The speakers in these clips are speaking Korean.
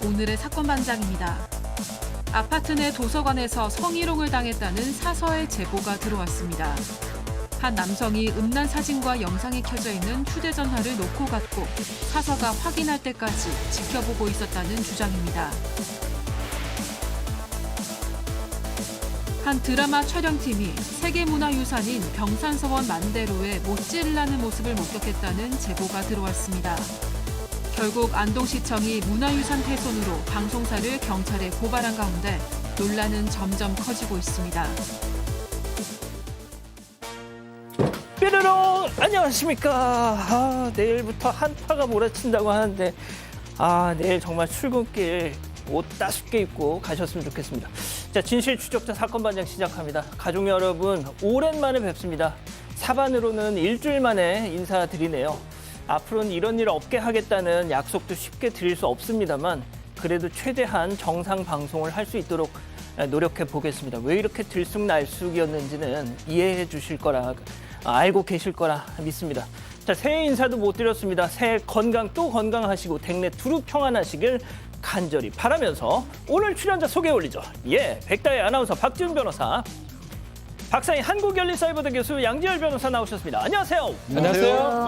오늘의 사건 반장입니다. 아파트 내 도서관에서 성희롱을 당했다는 사서의 제보가 들어왔습니다. 한 남성이 음란 사진과 영상이 켜져 있는 휴대전화를 놓고 갔고 사서가 확인할 때까지 지켜보고 있었다는 주장입니다. 한 드라마 촬영팀이 세계문화유산인 병산서원 만대로에 못질을 하는 모습을 목격했다는 제보가 들어왔습니다. 결국 안동시청이 문화유산 훼손으로 방송사를 경찰에 고발한 가운데 논란은 점점 커지고 있습니다. 뾰로롱! 안녕하십니까. 내일부터 한파가 몰아친다고 하는데 내일 정말 출근길 옷 따숩게 입고 가셨으면 좋겠습니다. 자, 진실 추적자 사건 반장 시작합니다. 가족 여러분, 오랜만에 뵙습니다. 사반으로는 일주일 만에 인사드리네요. 앞으로는 이런 일 없게 하겠다는 약속도 쉽게 드릴 수 없습니다만 그래도 최대한 정상 방송을 할 수 있도록 노력해 보겠습니다. 왜 이렇게 들쑥날쑥이었는지는 이해해 주실 거라 알고 계실 거라 믿습니다. 자, 새해 인사도 못 드렸습니다. 새해 건강 또 건강하시고 댁내 두루 평안하시길 간절히 바라면서 오늘 출연자 소개 올리죠. 백다의 아나운서 박지훈 변호사, 박사인 한국연립사이버대 교수 양지열 변호사 나오셨습니다. 안녕하세요. 안녕하세요.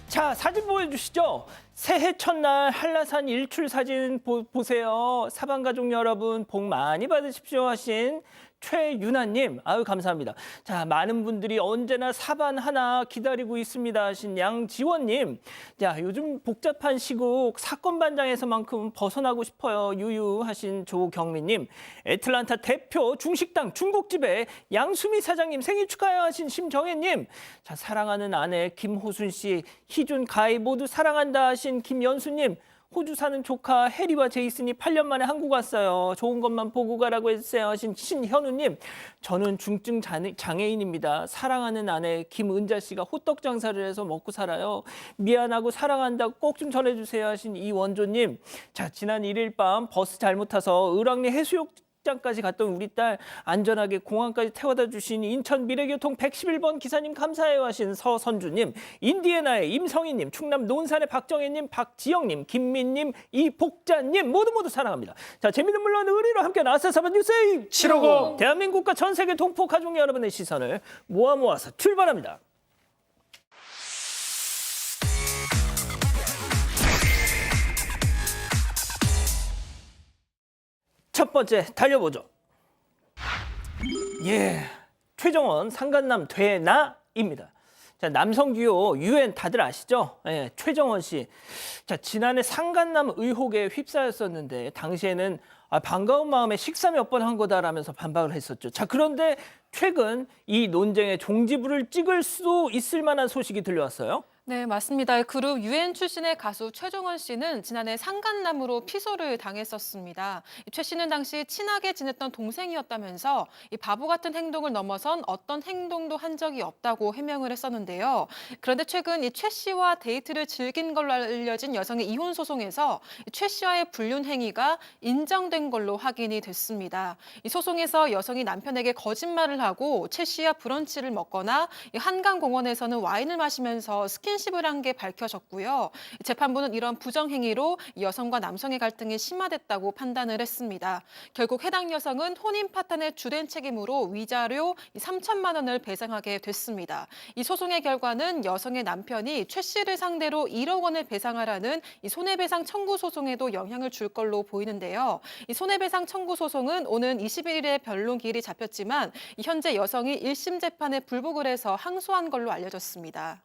자, 사진 보여주시죠. 새해 첫날 한라산 일출 사진 보세요. 사반가족 여러분 복 많이 받으십시오 하신 최윤아님, 아유 감사합니다. 자, 많은 분들이 언제나 사반 하나 기다리고 있습니다 하신 양지원님. 자, 요즘 복잡한 시국 사건 반장에서만큼 벗어나고 싶어요 유유 하신 조경민님. 애틀란타 대표 중식당 중국집의 양수미 사장님 생일 축하해요 하신 심정혜님. 자, 사랑하는 아내 김호순 씨, 희준 가희 모두 사랑한다 하신 김연수님. 호주 사는 조카 해리와 제이슨이 8년 만에 한국 왔어요. 좋은 것만 보고 가라고 해주세요 하신 신현우님. 저는 중증 장애인입니다. 사랑하는 아내 김은자 씨가 호떡 장사를 해서 먹고 살아요. 미안하고 사랑한다고 꼭 좀 전해주세요 하신 이원조님. 자, 지난 1일 밤 버스 잘못 타서 을왕리 해수욕장까지 갔던 우리 딸 안전하게 공항까지 태워다 주신 인천 미래교통 111번 기사님 감사해요 하신 서선주님. 인디애나의 임성희님, 충남 논산의 박정혜님, 박지영님, 김민님, 이복자님 모두 사랑합니다. 자, 재미는 물론 의리로 함께 나서 사반 뉴스 750 대한민국과 전 세계 동포 가족 여러분의 시선을 모아서 출발합니다. 첫 번째 달려보죠. 최정원 상간남 되나입니다. 자, 남성 듀오 UN 다들 아시죠? 최정원 씨. 자, 지난해 상간남 의혹에 휩싸였었는데 당시에는 반가운 마음에 식사 몇 번 한 거다라면서 반박을 했었죠. 자, 그런데 최근 이 논쟁의 종지부를 찍을 수 있을 만한 소식이 들려왔어요. 네, 맞습니다. 그룹 UN 출신의 가수 최정원 씨는 지난해 상간남으로 피소를 당했었습니다. 최 씨는 당시 친하게 지냈던 동생이었다면서 이 바보 같은 행동을 넘어선 어떤 행동도 한 적이 없다고 해명을 했었는데요. 그런데 최근 이 최 씨와 데이트를 즐긴 걸로 알려진 여성의 이혼 소송에서 최 씨와의 불륜 행위가 인정된 걸로 확인이 됐습니다. 이 소송에서 여성이 남편에게 거짓말을 하고 최 씨와 브런치를 먹거나 이 한강공원에서는 와인을 마시면서 스킨십을 한 게 밝혀졌고요. 재판부는 이런 부정행위로 여성과 남성의 갈등이 심화됐다고 판단을 했습니다. 결국 해당 여성은 혼인 파탄의 주된 책임으로 위자료 3천만 원을 배상하게 됐습니다. 이 소송의 결과는 여성의 남편이 최 씨를 상대로 1억 원을 배상하라는 이 손해배상 청구 소송에도 영향을 줄 걸로 보이는데요. 이 손해배상 청구 소송은 오는 21일에 변론기일이 잡혔지만 현재 여성이 1심 재판에 불복을 해서 항소한 걸로 알려졌습니다.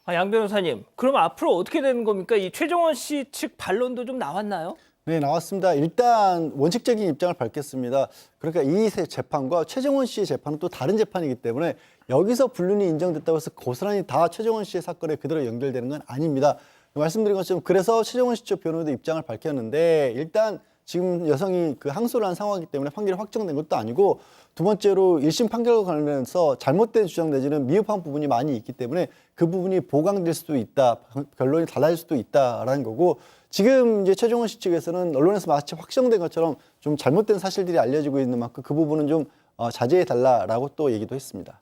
양 변호사님, 그럼 앞으로 어떻게 되는 겁니까? 이 최정원 씨 측 반론도 좀 나왔나요? 네, 나왔습니다. 일단 원칙적인 입장을 밝혔습니다. 그러니까 이 재판과 최정원 씨의 재판은 또 다른 재판이기 때문에 여기서 불륜이 인정됐다고 해서 고스란히 다 최정원 씨의 사건에 그대로 연결되는 건 아닙니다. 말씀드린 것처럼 그래서 최정원 씨 쪽 변호도 입장을 밝혔는데 일단 지금 여성이 항소를 한 상황이기 때문에 판결이 확정된 것도 아니고 두 번째로 1심 판결과 관련해서 잘못된 주장 내지는 미흡한 부분이 많이 있기 때문에 그 부분이 보강될 수도 있다, 결론이 달라질 수도 있다라는 거고 지금 이제 최정원 씨 측에서는 언론에서 마치 확정된 것처럼 좀 잘못된 사실들이 알려지고 있는 만큼 그 부분은 좀 자제해 달라라고 또 얘기도 했습니다.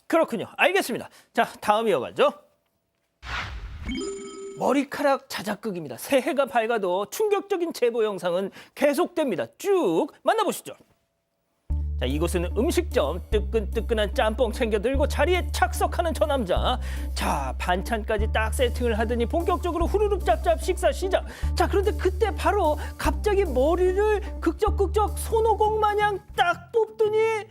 그렇군요. 알겠습니다. 자, 다음 이어가죠. 머리카락 자작극입니다. 새해가 밝아도 충격적인 제보 영상은 계속됩니다. 쭉 만나보시죠. 자, 이곳은 음식점. 뜨끈뜨끈한 짬뽕 챙겨 들고 자리에 착석하는 저 남자. 자, 반찬까지 딱 세팅을 하더니 본격적으로 후루룩 짭짭 식사 시작. 자, 그런데 그때 바로 갑자기 머리를 극적극적 손오공 마냥 딱 뽑더니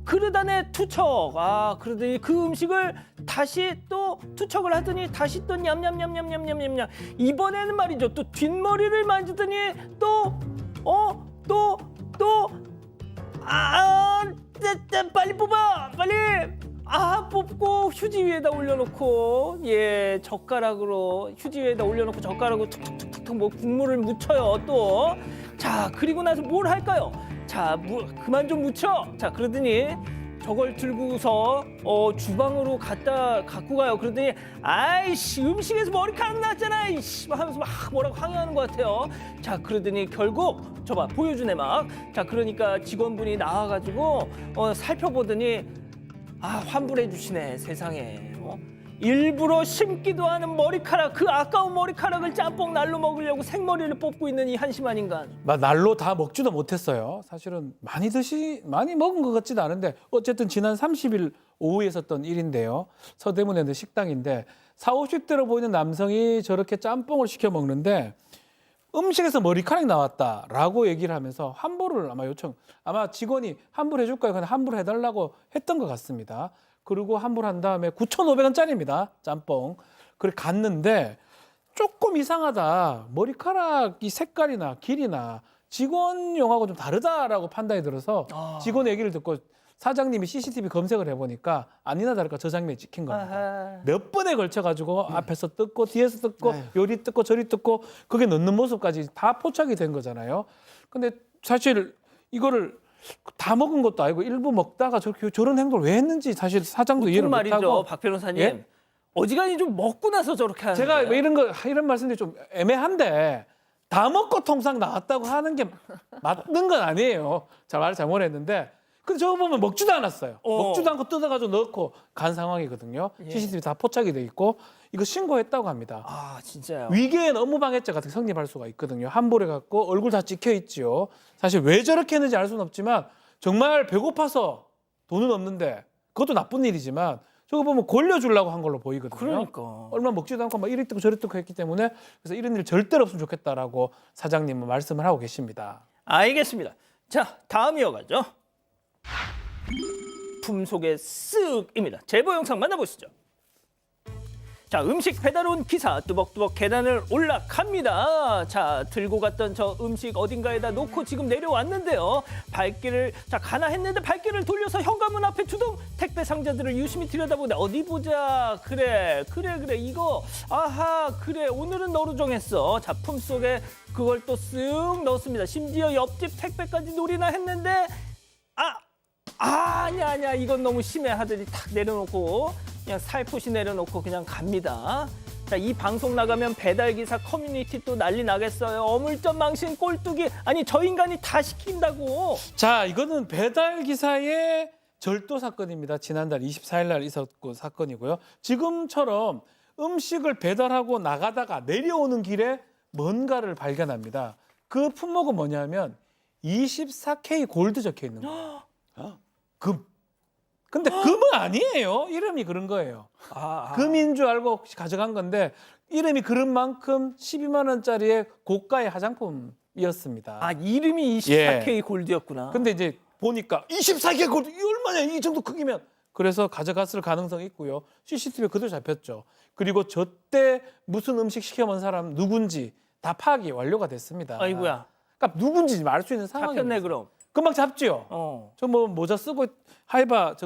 그릇 안에 투척. 그러더니 그 음식을 다시 또 투척을 하더니 다시 또 냠냠냠냠냠냠냠냠. 이번에는 말이죠. 또 뒷머리를 만지더니 빨리 뽑아! 빨리! 뽑고 휴지 위에다 올려놓고, 예, 젓가락으로, 휴지 위에다 올려놓고 젓가락으로 툭툭툭툭 뭐 국물을 묻혀요, 또. 자, 그리고 나서 뭘 할까요? 자, 그만 좀 묻혀! 자, 그러더니 저걸 들고서 주방으로 갖고 가요. 그러더니 아이씨, 음식에서 머리카락 났잖아 이씨 하면서 막 뭐라고 항의하는 것 같아요. 자, 그러더니 결국 저봐 보여주네 막. 자, 그러니까 직원분이 나와가지고 살펴보더니 환불해 주시네. 세상에. 일부러 심기도 하는 머리카락, 그 아까운 머리카락을 짬뽕 날로 먹으려고 생머리를 뽑고 있는 이 한심한 인간. 날로 다 먹지도 못했어요. 사실은 많이 먹은 것 같지도 않은데 어쨌든 지난 30일 오후에 있었던 일인데요. 서대문에 있는 식당인데 40, 50대로 보이는 남성이 저렇게 짬뽕을 시켜 먹는데 음식에서 머리카락이 나왔다라고 얘기를 하면서 환불을 아마 직원이 환불해 줄까요? 그냥 환불해 달라고 했던 것 같습니다. 그리고 환불한 다음에 9,500원짜리입니다. 짬뽕. 그래 갔는데 조금 이상하다. 머리카락 이 색깔이나 길이나 직원용하고 좀 다르다라고 판단이 들어서 직원 얘기를 듣고 사장님이 CCTV 검색을 해보니까 아니나 다를까 저 장면이 찍힌 겁니다. 몇 번에 걸쳐가지고 앞에서 뜯고 뒤에서 뜯고 요리 뜯고 저리 뜯고 그게 넣는 모습까지 다 포착이 된 거잖아요. 근데 사실 이거를 다 먹은 것도 아니고 일부 먹다가 저런 행동을 왜 했는지 사실 사장도 이해를 말이죠, 못하고. 박 변호사님. 예? 어지간히 좀 먹고 나서 저렇게 하는 제가 거예요? 이런 말씀이 좀 애매한데 다 먹고 통상 나왔다고 하는 게 맞는 건 아니에요. 말을 잘못했는데 근데 저거 보면 먹지도 않았어요. 먹지도 않고 뜯어가지고 넣고 간 상황이거든요. CCTV 다 포착이 돼 있고 이거 신고했다고 합니다. 진짜요? 위계엔 업무방해죄 같은 게 성립할 수가 있거든요. 환불해갖고 얼굴 다 찍혀 있지요. 사실 왜 저렇게 했는지 알 수는 없지만 정말 배고파서 돈은 없는데 그것도 나쁜 일이지만 저거 보면 골려주려고 한 걸로 보이거든요. 그러니까. 얼마 먹지도 않고 막 이리 뜯고 저리 뜯고 했기 때문에 그래서 이런 일 절대로 없으면 좋겠다라고 사장님은 말씀을 하고 계십니다. 알겠습니다. 자, 다음 이어가죠. 품속의 쓱입니다. 제보 영상 만나보시죠. 자, 음식 배달 온 기사 뚜벅뚜벅 계단을 올라갑니다. 자, 들고 갔던 저 음식 어딘가에다 놓고 지금 내려왔는데요. 발길을 가나 했는데 발길을 돌려서 현관문 앞에 두동 택배 상자들을 유심히 들여다보는데 어디 보자. 그래 이거 그래 오늘은 너로 정했어. 자, 품속에 그걸 또 쓱 넣었습니다. 심지어 옆집 택배까지 노리나 했는데 아니야 이건 너무 심해 하더니 탁 내려놓고 그냥 살포시 내려놓고 그냥 갑니다. 자, 이 방송 나가면 배달기사 커뮤니티 또 난리 나겠어요. 어물점 망신 꼴뚜기. 아니 저 인간이 다 시킨다고. 자, 이거는 배달기사의 절도 사건입니다. 지난달 24일 날 있었고 사건이고요. 지금처럼 음식을 배달하고 나가다가 내려오는 길에 뭔가를 발견합니다. 그 품목은 뭐냐면 24K 골드 적혀 있는 거예요. 금. 근데 금은 아니에요. 이름이 그런 거예요. 금인 줄 알고 가져간 건데 이름이 그런 만큼 12만 원짜리의 고가의 화장품이었습니다. 이름이 24K 골드였구나. 근데 이제 보니까 24K 골드 이 얼마냐 이 정도 크기면 그래서 가져갔을 가능성이 있고요. CCTV에 그대로 잡혔죠. 그리고 저때 무슨 음식 시켜먹은 사람 누군지 다 파악이 완료가 됐습니다. 아이고야. 그러니까 누군지 알 수 있는 상황이 잡혔네 그럼. 금방 잡지요. 저 뭐 모자 쓰고 하이바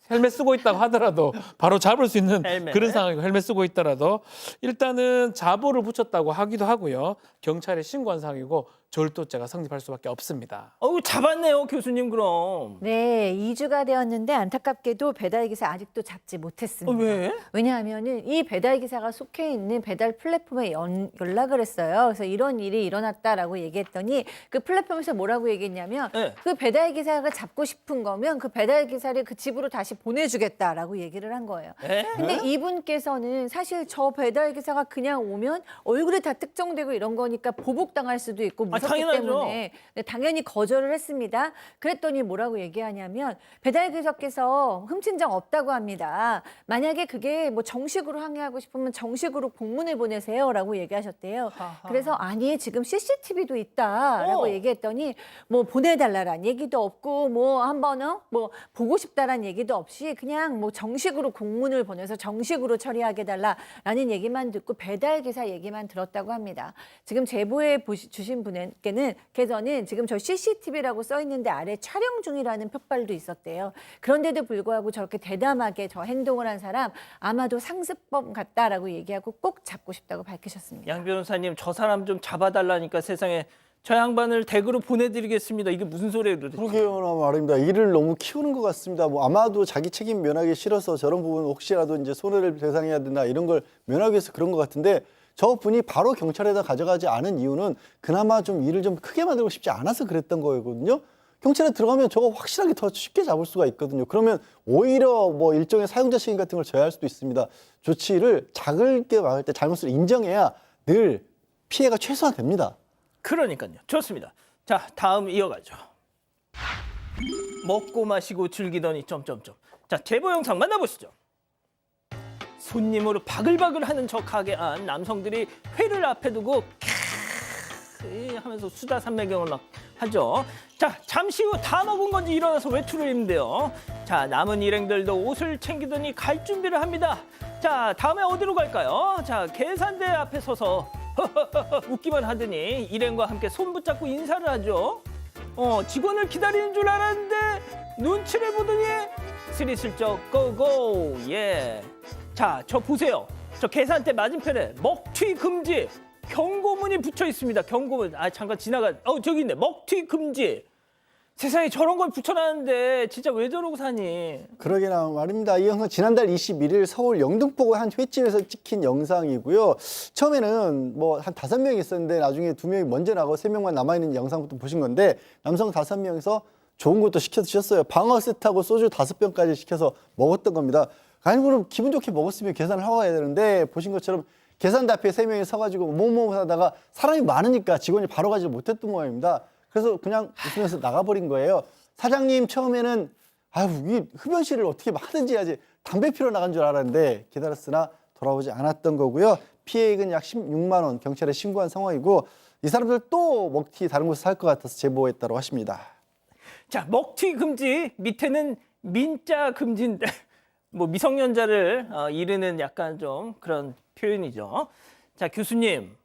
헬멧 쓰고 있다고 하더라도 바로 잡을 수 있는 헬멧. 그런 상황이고 헬멧 쓰고 있더라도 일단은 자보를 붙였다고 하기도 하고요. 경찰에 신고한 상황이고 절도죄가 성립할 수밖에 없습니다. 어우, 잡았네요, 교수님 그럼. 네, 2주가 되었는데 안타깝게도 배달기사 아직도 잡지 못했습니다. 왜? 왜냐하면은 이 배달기사가 속해 있는 배달 플랫폼에 연락을 했어요. 그래서 이런 일이 일어났다라고 얘기했더니 그 플랫폼에서 뭐라고 얘기했냐면 네. 그 배달기사가 잡고 싶은 거면 그 배달기사를 그 집으로 다시 보내주겠다라고 얘기를 한 거예요. 에? 근데 이분께서는 사실 저 배달기사가 그냥 오면 얼굴이 다 특정되고 이런 거니까 보복당할 수도 있고 무섭기 당연하죠. 때문에 네, 당연히 거절을 했습니다. 그랬더니 뭐라고 얘기하냐면 배달기사께서 훔친 적 없다고 합니다. 만약에 그게 뭐 정식으로 항의하고 싶으면 정식으로 공문을 보내세요라고 얘기하셨대요. 하하. 그래서 아니 지금 CCTV도 있다라고 어. 얘기했더니 뭐 보내달라란 얘기도 없고 뭐 한번 뭐 보고 싶다란 얘기도 없이 그냥 뭐 정식으로 공문을 보내서 정식으로 처리하게 달라라는 얘기만 듣고 배달기사 얘기만 들었다고 합니다. 지금 제보해 주신 분께서는 지금 저 CCTV라고 써 있는데 아래 촬영 중이라는 푯발도 있었대요. 그런데도 불구하고 저렇게 대담하게 저 행동을 한 사람 아마도 상습범 같다라고 얘기하고 꼭 잡고 싶다고 밝히셨습니다. 양 변호사님, 저 사람 좀 잡아달라니까 세상에 저 양반을 댁으로 보내드리겠습니다. 이게 무슨 소리예요, 도대체? 그러게요, 말입니다. 일을 너무 키우는 것 같습니다. 뭐 아마도 자기 책임 면하기 싫어서 저런 부분 혹시라도 이제 손해를 배상해야 된다 이런 걸 면하기 위해서 그런 것 같은데 저 분이 바로 경찰에다 가져가지 않은 이유는 그나마 좀 일을 좀 크게 만들고 싶지 않아서 그랬던 거거든요. 경찰에 들어가면 저거 확실하게 더 쉽게 잡을 수가 있거든요. 그러면 오히려 뭐 일종의 사용자 책임 같은 걸 져야 할 수도 있습니다. 조치를 작게 막을 때 잘못을 인정해야 늘 피해가 최소화됩니다. 그러니까요. 좋습니다. 자, 다음 이어가죠. 먹고 마시고 즐기더니 점점점. 자, 제보 영상 만나보시죠. 손님으로 바글바글 하는 저 가게 안 남성들이 회를 앞에 두고 캬 하면서 수다 산매경을 막 하죠. 자, 잠시 후 다 먹은 건지 일어나서 외출을 입는데요. 자, 남은 일행들도 옷을 챙기더니 갈 준비를 합니다. 자, 다음에 어디로 갈까요? 자, 계산대 앞에 서서 웃기만 하더니 일행과 함께 손 붙잡고 인사를 하죠. 직원을 기다리는 줄 알았는데 눈치를 보더니 스리슬쩍 고고. 예. 자, 저 보세요. 저 계산대 맞은편에 먹튀 금지 경고문이 붙여 있습니다. 경고문. 아, 잠깐 지나가. 저기 있네. 먹튀 금지. 세상에 저런 걸 붙여놨는데 진짜 왜 저러고 사니? 그러게나 말입니다. 이 영상 지난달 21일 서울 영등포구 한 횟집에서 찍힌 영상이고요. 처음에는 뭐 한 5명이 있었는데 나중에 2명이 먼저 나가고 3명만 남아있는 영상부터 보신 건데 남성 5명이서 좋은 것도 시켜 드셨어요. 방어 세트하고 소주 5병까지 시켜서 먹었던 겁니다. 아니 그럼 기분 좋게 먹었으면 계산을 하고 가야 되는데 보신 것처럼 계산대 앞에 3명이 서가지고 뭐뭐 하다가 사람이 많으니까 직원이 바로 가지 못했던 모양입니다. 그래서 그냥 웃으면서 나가버린 거예요. 사장님 처음에는 아유 이 흡연실을 어떻게 하든지 해야지 담배 피러 나간 줄 알았는데 기다렸으나 돌아오지 않았던 거고요. 피해액은 약 16만 원 경찰에 신고한 상황이고 이 사람들 또 먹튀 다른 곳에서 살 것 같아서 제보했다고 하십니다. 자, 먹튀 금지 밑에는 민자 금지인데 뭐 미성년자를 이르는 약간 좀 그런 표현이죠. 자, 교수님.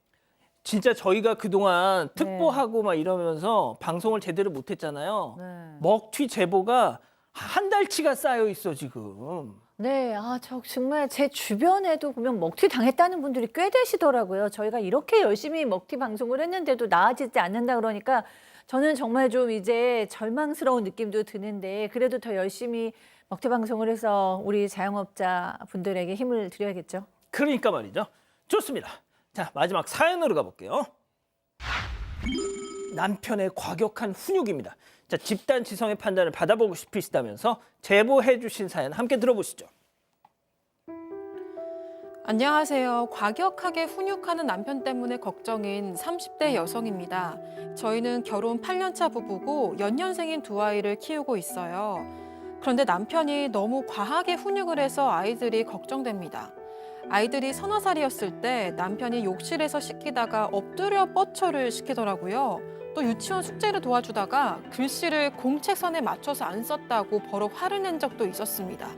진짜 저희가 그동안 특보하고 막 이러면서 방송을 제대로 못했잖아요. 네. 먹튀 제보가 한 달치가 쌓여 있어 지금. 네, 저 정말 제 주변에도 보면 먹튀 당했다는 분들이 꽤 되시더라고요. 저희가 이렇게 열심히 먹튀 방송을 했는데도 나아지지 않는다 그러니까 저는 정말 좀 이제 절망스러운 느낌도 드는데 그래도 더 열심히 먹튀 방송을 해서 우리 자영업자 분들에게 힘을 드려야겠죠. 그러니까 말이죠. 좋습니다. 자, 마지막 사연으로 가볼게요. 남편의 과격한 훈육입니다. 자, 집단 지성의 판단을 받아보고 싶으시다면서 제보해 주신 사연 함께 들어보시죠. 안녕하세요. 과격하게 훈육하는 남편 때문에 걱정인 30대 여성입니다. 저희는 결혼 8년차 부부고 연년생인 2아이를 키우고 있어요. 그런데 남편이 너무 과하게 훈육을 해서 아이들이 걱정됩니다. 아이들이 서너 살이었을 때 남편이 욕실에서 씻기다가 엎드려 뻗쳐를 시키더라고요. 또 유치원 숙제를 도와주다가 글씨를 공책선에 맞춰서 안 썼다고 버럭 화를 낸 적도 있었습니다.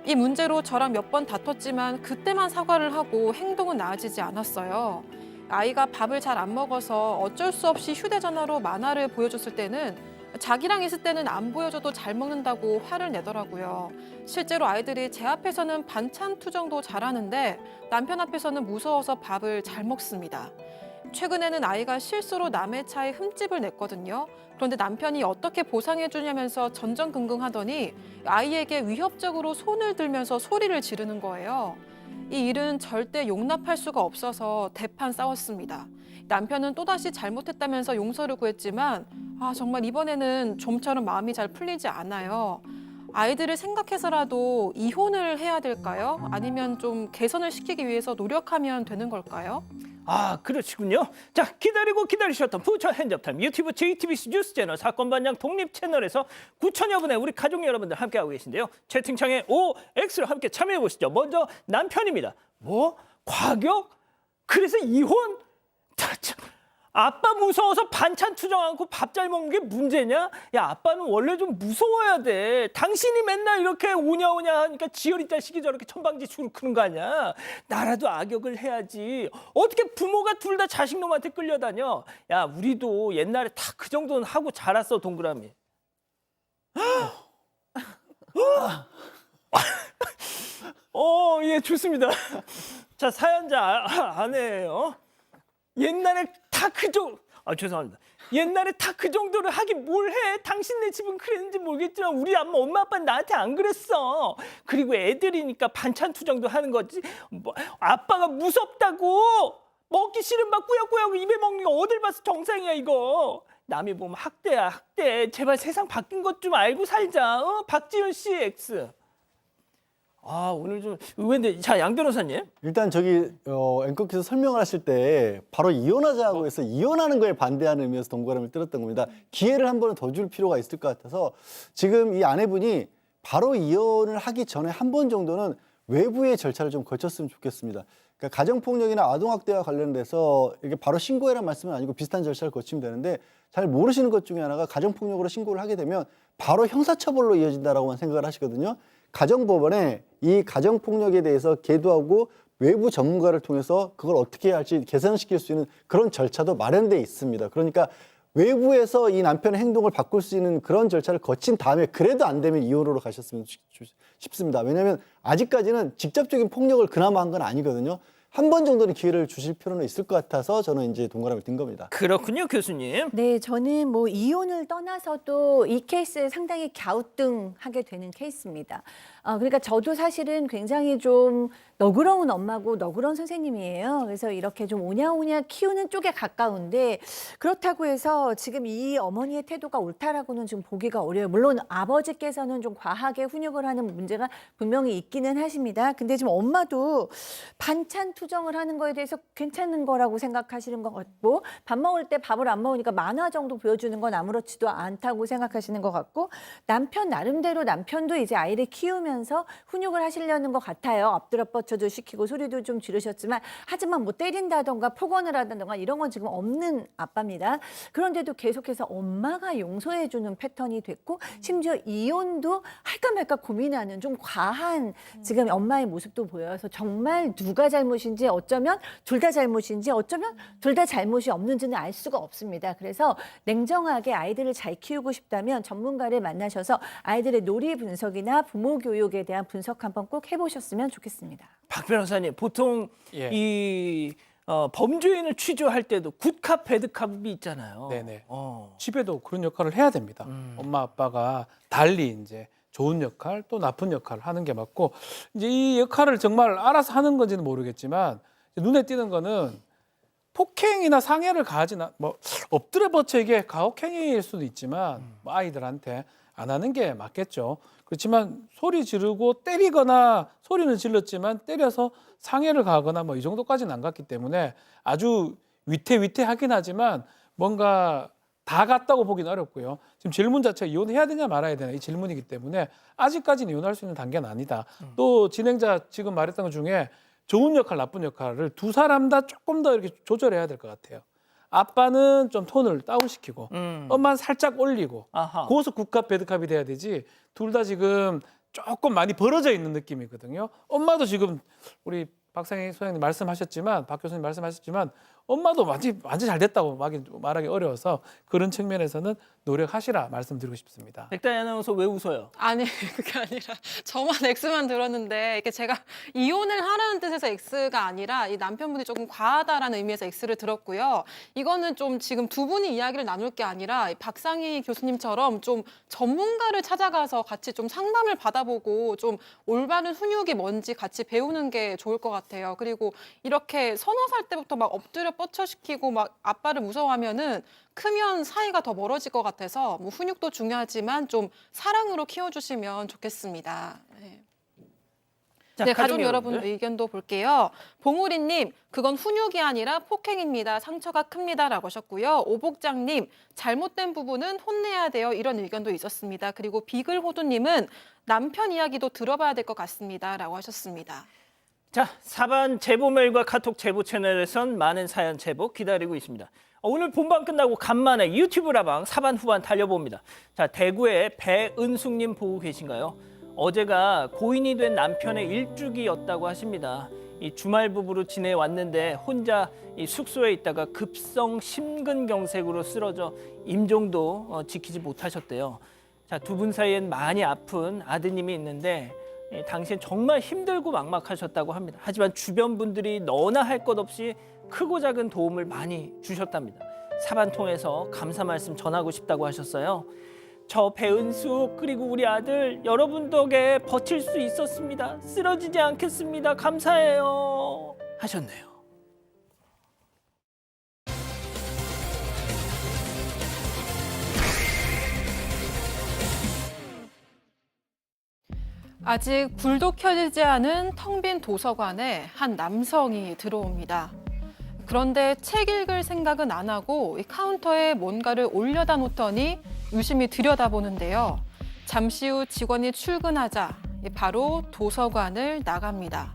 이 문제로 저랑 몇 번 다퉜지만 그때만 사과를 하고 행동은 나아지지 않았어요. 아이가 밥을 잘 안 먹어서 어쩔 수 없이 휴대전화로 만화를 보여줬을 때는 자기랑 있을 때는 안 보여줘도 잘 먹는다고 화를 내더라고요. 실제로 아이들이 제 앞에서는 반찬 투정도 잘하는데 남편 앞에서는 무서워서 밥을 잘 먹습니다. 최근에는 아이가 실수로 남의 차에 흠집을 냈거든요. 그런데 남편이 어떻게 보상해 주냐면서 전전긍긍하더니 아이에게 위협적으로 손을 들면서 소리를 지르는 거예요. 이 일은 절대 용납할 수가 없어서 대판 싸웠습니다. 남편은 또다시 잘못했다면서 용서를 구했지만 정말 이번에는 좀처럼 마음이 잘 풀리지 않아요. 아이들을 생각해서라도 이혼을 해야 될까요? 아니면 좀 개선을 시키기 위해서 노력하면 되는 걸까요? 그러시군요. 자, 기다리고 기다리셨던 부처 핸즈업타임 유튜브 JTBC 뉴스 채널 사건반장 독립 채널에서 9천여 분의 우리 가족 여러분들 함께하고 계신데요. 채팅창에 OX로 함께 참여해 보시죠. 먼저 남편입니다. 뭐? 과격? 그래서 이혼? 참. 아빠 무서워서 반찬 투정 않고 밥 잘 먹는 게 문제냐? 야, 아빠는 원래 좀 무서워야 돼. 당신이 맨날 이렇게 오냐오냐 하니까 지열이 자식이 저렇게 천방지축으로 크는 거 아니야? 나라도 악역을 해야지. 어떻게 부모가 둘 다 자식 놈한테 끌려다녀? 야, 우리도 옛날에 다 그 정도는 하고 자랐어, 동그라미. 예, 좋습니다. 자, 사연자 아내예요. 옛날에 다 그 정도, 죄송합니다. 옛날에 다 그 정도를 하긴 뭘 해. 당신네 집은 그랬는지 모르겠지만 우리 엄마 아빠는 나한테 안 그랬어. 그리고 애들이니까 반찬 투정도 하는 거지. 뭐, 아빠가 무섭다고. 먹기 싫은 밥 꾸역꾸역 입에 먹는 거 어딜 봐서 정상이야 이거. 남이 보면 학대야 학대. 제발 세상 바뀐 것 좀 알고 살자. 박지윤 씨 X. 오늘 좀 의외인데. 자, 양 변호사님. 일단 저기 앵커께서 설명을 하실 때 바로 이혼하자고 해서 이혼하는 거에 반대하는 의미에서 동그라미를 들었던 겁니다. 기회를 한 번은 더 줄 필요가 있을 것 같아서 지금 이 아내분이 바로 이혼을 하기 전에 한 번 정도는 외부의 절차를 좀 거쳤으면 좋겠습니다. 그러니까 가정폭력이나 아동학대와 관련돼서 이게 바로 신고해란 말씀은 아니고 비슷한 절차를 거치면 되는데 잘 모르시는 것 중에 하나가 가정폭력으로 신고를 하게 되면 바로 형사처벌로 이어진다라고만 생각을 하시거든요. 가정법원에 이 가정폭력에 대해서 계도하고 외부 전문가를 통해서 그걸 어떻게 해야 할지 개선시킬 수 있는 그런 절차도 마련되어 있습니다. 그러니까 외부에서 이 남편의 행동을 바꿀 수 있는 그런 절차를 거친 다음에 그래도 안 되면 이혼으로 가셨으면 싶습니다. 왜냐하면 아직까지는 직접적인 폭력을 그나마 한 건 아니거든요. 한 번 정도는 기회를 주실 필요는 있을 것 같아서 저는 이제 동그라미를 든 겁니다. 그렇군요, 교수님. 네, 저는 뭐 이혼을 떠나서도 이 케이스에 상당히 갸우뚱하게 되는 케이스입니다. 그러니까 저도 사실은 굉장히 좀 너그러운 엄마고 너그러운 선생님이에요. 그래서 이렇게 좀 오냐오냐 키우는 쪽에 가까운데 그렇다고 해서 지금 이 어머니의 태도가 옳다라고는 좀 보기가 어려워요. 물론 아버지께서는 좀 과하게 훈육을 하는 문제가 분명히 있기는 하십니다. 근데 지금 엄마도 반찬 투정을 하는 거에 대해서 괜찮은 거라고 생각하시는 것 같고 밥 먹을 때 밥을 안 먹으니까 만화 정도 보여주는 건 아무렇지도 않다고 생각하시는 것 같고 남편 나름대로 남편도 이제 아이를 키우면서 훈육을 하시려는 것 같아요. 엎드려 뻗쳐도 시키고 소리도 좀 지르셨지만 하지만 뭐 때린다던가 폭언을 하던가 이런 건 지금 없는 아빠입니다. 그런데도 계속해서 엄마가 용서해주는 패턴이 됐고 심지어 이혼도 할까 말까 고민하는 좀 과한 지금 엄마의 모습도 보여서 정말 누가 잘못인지 어쩌면 둘 다 잘못인지 어쩌면 둘 다 잘못이 없는지는 알 수가 없습니다. 그래서 냉정하게 아이들을 잘 키우고 싶다면 전문가를 만나셔서 아이들의 놀이 분석이나 부모 교육에 대한 분석 한번 꼭 해보셨으면 좋겠습니다. 박 변호사님, 보통 예. 이 범죄인을 취조할 때도 굿캅, 배드캅이 있잖아요. 네네. 어. 집에도 그런 역할을 해야 됩니다. 엄마 아빠가 달리 이제 좋은 역할 또 나쁜 역할을 하는 게 맞고 이제 이 역할을 정말 알아서 하는 건지는 모르겠지만 눈에 띄는 거는 폭행이나 상해를 가하지나 뭐 엎드려 버쳐 이게 가혹행위일 수도 있지만 뭐 아이들한테 안 하는 게 맞겠죠. 그렇지만 소리 지르고 때리거나 소리는 질렀지만 때려서 상해를 가하거나 뭐 이 정도까지는 안 갔기 때문에 아주 위태위태하긴 하지만 뭔가 다 갔다고 보기는 어렵고요. 지금 질문 자체가 이혼해야 되냐 말아야 되냐 이 질문이기 때문에 아직까지는 이혼할 수 있는 단계는 아니다. 또 진행자 지금 말했던 것 중에 좋은 역할, 나쁜 역할을 두 사람 다 조금 더 이렇게 조절해야 될 것 같아요. 아빠는 좀 톤을 다운시키고 엄마는 살짝 올리고 아하. 거기서 굿캅, 배드캅이 돼야 되지 둘 다 지금 조금 많이 벌어져 있는 느낌이거든요. 엄마도 지금 우리 박상희 소장님 말씀하셨지만, 박 교수님 말씀하셨지만 엄마도 완전 잘 됐다고 말하기 어려워서 그런 측면에서는 노력하시라 말씀드리고 싶습니다. 백다희 아나운서 왜 웃어요? 아니 그게 아니라 저만 X만 들었는데 이게 제가 이혼을 하라는 뜻에서 X가 아니라 이 남편분이 조금 과하다라는 의미에서 X를 들었고요. 이거는 좀 지금 두 분이 이야기를 나눌 게 아니라 이 박상희 교수님처럼 좀 전문가를 찾아가서 같이 좀 상담을 받아보고 좀 올바른 훈육이 뭔지 같이 배우는 게 좋을 것 같아요. 그리고 이렇게 서너 살 때부터 막 엎드려 뻗쳐시키고 막 아빠를 무서워하면은 크면 사이가 더 멀어질 것 같아서 뭐 훈육도 중요하지만 좀 사랑으로 키워주시면 좋겠습니다. 네. 자, 네, 가족 여러분 여러분들. 의견도 볼게요. 봉우리님, 그건 훈육이 아니라 폭행입니다. 상처가 큽니다라고 하셨고요. 오복장님, 잘못된 부분은 혼내야 돼요. 이런 의견도 있었습니다. 그리고 비글호두님은 남편 이야기도 들어봐야 될 것 같습니다라고 하셨습니다. 자, 사반 제보 메일과 카톡 제보 채널에선 많은 사연 제보 기다리고 있습니다. 오늘 본방 끝나고 간만에 유튜브 라방 사반 후반 달려봅니다. 자, 대구의 배은숙님 보고 계신가요? 어제가 고인이 된 남편의 일주기였다고 하십니다. 이 주말 부부로 지내왔는데 혼자 이 숙소에 있다가 급성 심근경색으로 쓰러져 임종도 지키지 못하셨대요. 자, 두 분 사이엔 많이 아픈 아드님이 있는데 당시엔 정말 힘들고 막막하셨다고 합니다. 하지만 주변 분들이 너나 할 것 없이 크고 작은 도움을 많이 주셨답니다. 사반 통해서 감사 말씀 전하고 싶다고 하셨어요. 저 배은숙 그리고 우리 아들 여러분 덕에 버틸 수 있었습니다. 쓰러지지 않겠습니다. 감사해요. 하셨네요. 아직 불도 켜지지 않은 텅 빈 도서관에 한 남성이 들어옵니다. 그런데 책 읽을 생각은 안 하고 이 카운터에 뭔가를 올려다 놓더니 유심히 들여다보는데요. 잠시 후 직원이 출근하자 바로 도서관을 나갑니다.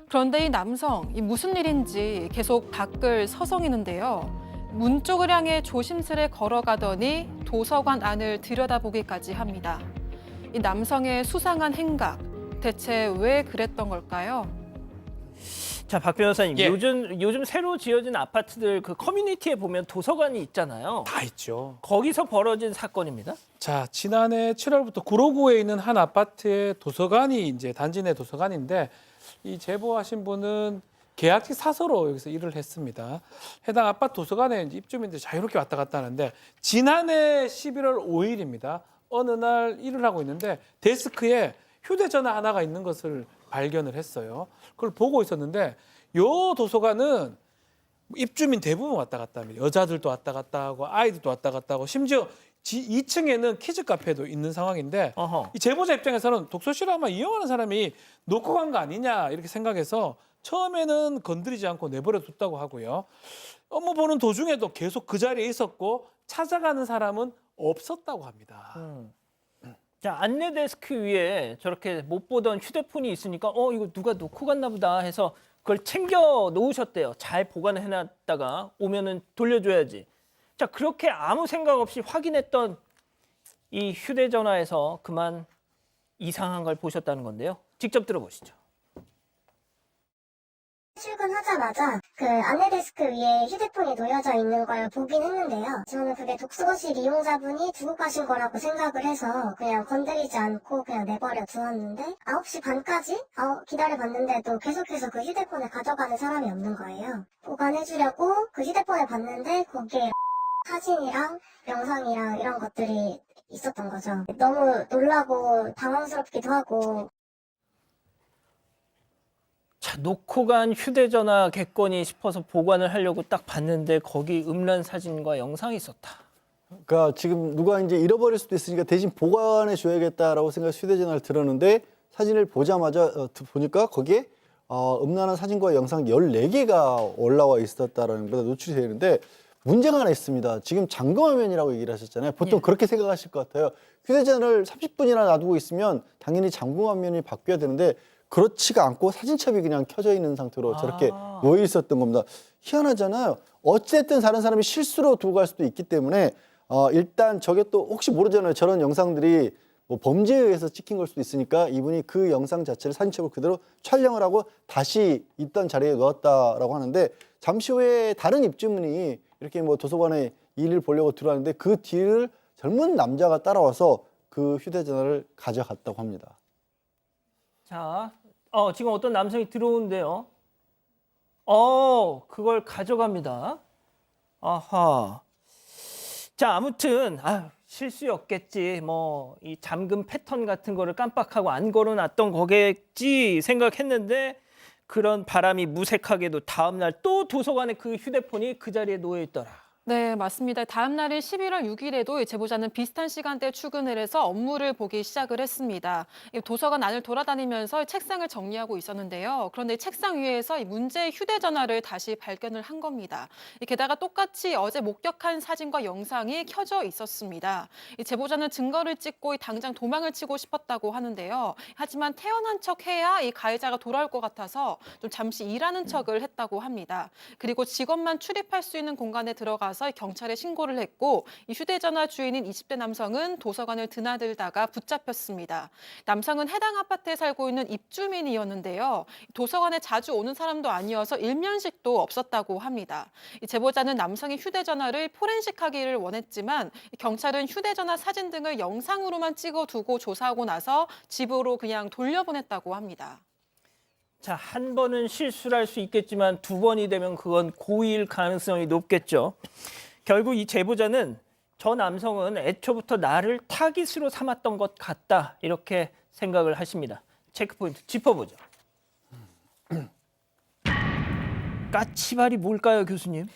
그런데 이 남성, 무슨 일인지 계속 밖을 서성이는데요. 문 쪽을 향해 조심스레 걸어가더니 도서관 안을 들여다보기까지 합니다. 이 남성의 수상한 행각, 대체 왜 그랬던 걸까요? 자, 박 변호사님, 예. 요즘 새로 지어진 아파트들 그 커뮤니티에 보면 도서관이 있잖아요. 다 있죠. 거기서 벌어진 사건입니다. 자, 지난해 7월부터 구로구에 있는 한 아파트의 도서관이 이제 단지 내 도서관인데 이 제보하신 분은 계약직 사서로 여기서 일을 했습니다. 해당 아파트 도서관에 이제 입주민들이 자유롭게 왔다 갔다 하는데 지난해 11월 5일입니다. 어느 날 일을 하고 있는데 데스크에 휴대전화 하나가 있는 것을 발견을 했어요. 그걸 보고 있었는데 요 도서관은 입주민 대부분 왔다 갔다 합니다. 여자들도 왔다 갔다 하고 아이들도 왔다 갔다 하고 심지어 2층에는 키즈 카페도 있는 상황인데 어허. 이 제보자 입장에서는 독서실을 아마 이용하는 사람이 놓고 간 거 아니냐 이렇게 생각해서 처음에는 건드리지 않고 내버려 뒀다고 하고요. 업무 보는 도중에도 계속 그 자리에 있었고 찾아가는 사람은 없었다고 합니다. 자, 안내 데스크 위에 저렇게 못 보던 휴대폰이 있으니까 이거 누가 놓고 갔나 보다 해서 그걸 챙겨 놓으셨대요. 잘 보관해 놨다가 오면은 돌려줘야지. 자, 그렇게 아무 생각 없이 확인했던 이 휴대전화에서 그만 이상한 걸 보셨다는 건데요. 직접 들어보시죠. 출근하자마자 그 안내데스크 위에 휴대폰이 놓여져 있는 걸 보긴 했는데요. 저는 그게 독서실 이용자분이 두고 가신 거라고 생각을 해서 그냥 건드리지 않고 그냥 내버려 두었는데 9시 반까지 기다려봤는데도 계속해서 그 휴대폰을 가져가는 사람이 없는 거예요. 보관해주려고 그 휴대폰을 봤는데 거기에 사진이랑 영상이랑 이런 것들이 있었던 거죠. 너무 놀라고 당황스럽기도 하고. 자, 놓고 간 휴대전화 겠거니 싶어서 보관을 하려고 딱 봤는데 거기 음란 사진과 영상이 있었다. 그러니까 지금 누가 이제 잃어버릴 수도 있으니까 대신 보관해 줘야겠다라고 생각해서 휴대전화를 들었는데 사진을 보자마자 보니까 거기에 음란한 사진과 영상 14개가 올라와 있었다라는 것에 노출이 되는데 문제가 하나 있습니다. 지금 잠금화면이라고 얘기를 하셨잖아요. 보통 그렇게 생각하실 것 같아요. 휴대전화를 30분이나 놔두고 있으면 당연히 잠금화면이 바뀌어야 되는데 그렇지가 않고 사진첩이 그냥 켜져 있는 상태로 저렇게 놓여 있었던 겁니다. 희한하잖아요. 어쨌든 다른 사람이 실수로 두고 갈 수도 있기 때문에 일단 저게 또 혹시 모르잖아요. 저런 영상들이 뭐 범죄에 의해서 찍힌 걸 수도 있으니까 이분이 그 영상 자체를 사진첩으로 그대로 촬영을 하고 다시 있던 자리에 놓았다라고 하는데 잠시 후에 다른 입주민이 이렇게 뭐 도서관에 일을 보려고 들어왔는데 그 뒤를 젊은 남자가 따라와서 그 휴대전화를 가져갔다고 합니다. 자, 지금 어떤 남성이 들어오는데요. 그걸 가져갑니다. 아하. 자, 아무튼 실수였겠지. 뭐 이 잠금 패턴 같은 거를 깜빡하고 안 걸어놨던 거겠지 생각했는데 그런 바람이 무색하게도 다음 날 또 도서관에 그 휴대폰이 그 자리에 놓여 있더라. 네, 맞습니다. 다음 날인 11월 6일에도 이 제보자는 비슷한 시간대에 출근을 해서 업무를 보기 시작을 했습니다. 이 도서관 안을 돌아다니면서 책상을 정리하고 있었는데요. 그런데 이 책상 위에서 이 문제의 휴대전화를 다시 발견을 한 겁니다. 게다가 똑같이 어제 목격한 사진과 영상이 켜져 있었습니다. 이 제보자는 증거를 찍고 당장 도망을 치고 싶었다고 하는데요. 하지만 태어난 척해야 이 가해자가 돌아올 것 같아서 좀 잠시 일하는 척을 했다고 합니다. 그리고 직원만 출입할 수 있는 공간에 들어가서 경찰에 신고를 했고 이 휴대전화 주인인 20대 남성은 도서관을 드나들다가 붙잡혔습니다. 남성은 해당 아파트에 살고 있는 입주민이었는데요. 도서관에 자주 오는 사람도 아니어서 일면식도 없었다고 합니다. 이 제보자는 남성의 휴대전화를 포렌식하기를 원했지만 경찰은 휴대전화 사진 등을 영상으로만 찍어두고 조사하고 나서 집으로 그냥 돌려보냈다고 합니다. 자, 한 번은 실수를 할 수 있겠지만 두 번이 되면 그건 고의일 가능성이 높겠죠. 결국 이 제보자는 저 남성은 애초부터 나를 타깃으로 삼았던 것 같다 이렇게 생각을 하십니다. 체크포인트 짚어보죠. 까치발이 뭘까요, 교수님?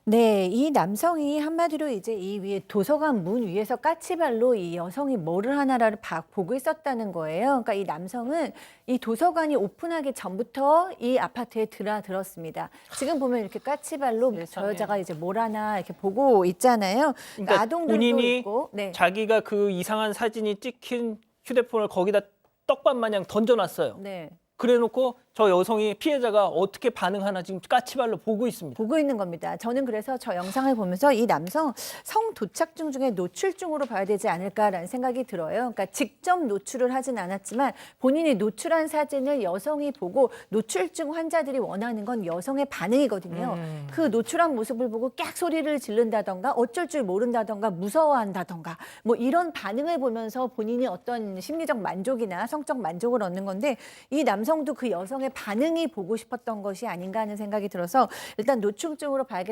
네, 이 남성이 한마디로 이제 이 위에 도서관 문 위에서 까치발로 이 여성이 뭐를 하나를 보고 있었다는 거예요. 그러니까 이 남성은 이 도서관이 오픈하기 전부터 이 아파트에 들었습니다. 지금 보면 이렇게 까치발로 저 여자가 이제 뭘 하나 이렇게 보고 있잖아요. 그러니까 아동들도 본인이 있고, 네. 자기가 그 이상한 사진이 찍힌 휴대폰을 거기다 떡밥 마냥 던져놨어요. 네. 그래놓고 저 여성이 피해자가 어떻게 반응하나 지금 까치발로 보고 있습니다. 보고 있는 겁니다. 저는 그래서 저 영상을 보면서 이 남성 성도착증 중에 노출증으로 봐야 되지 않을까라는 생각이 들어요. 그러니까 직접 노출을 하진 않았지만 본인이 노출한 사진을 여성이 보고 노출증 환자들이 원하는 건 여성의 반응이거든요. 그 노출한 모습을 보고 깍 소리를 지른다던가 어쩔 줄 모른다던가 무서워한다던가 뭐 이런 반응을 보면서 본인이 어떤 심리적 만족이나 성적 만족을 얻는 건데 이 남성도 그 여성의 반응이 보고 싶었던 것이 아닌가 하는 생각이 들어서 일단 노출증으로 봐야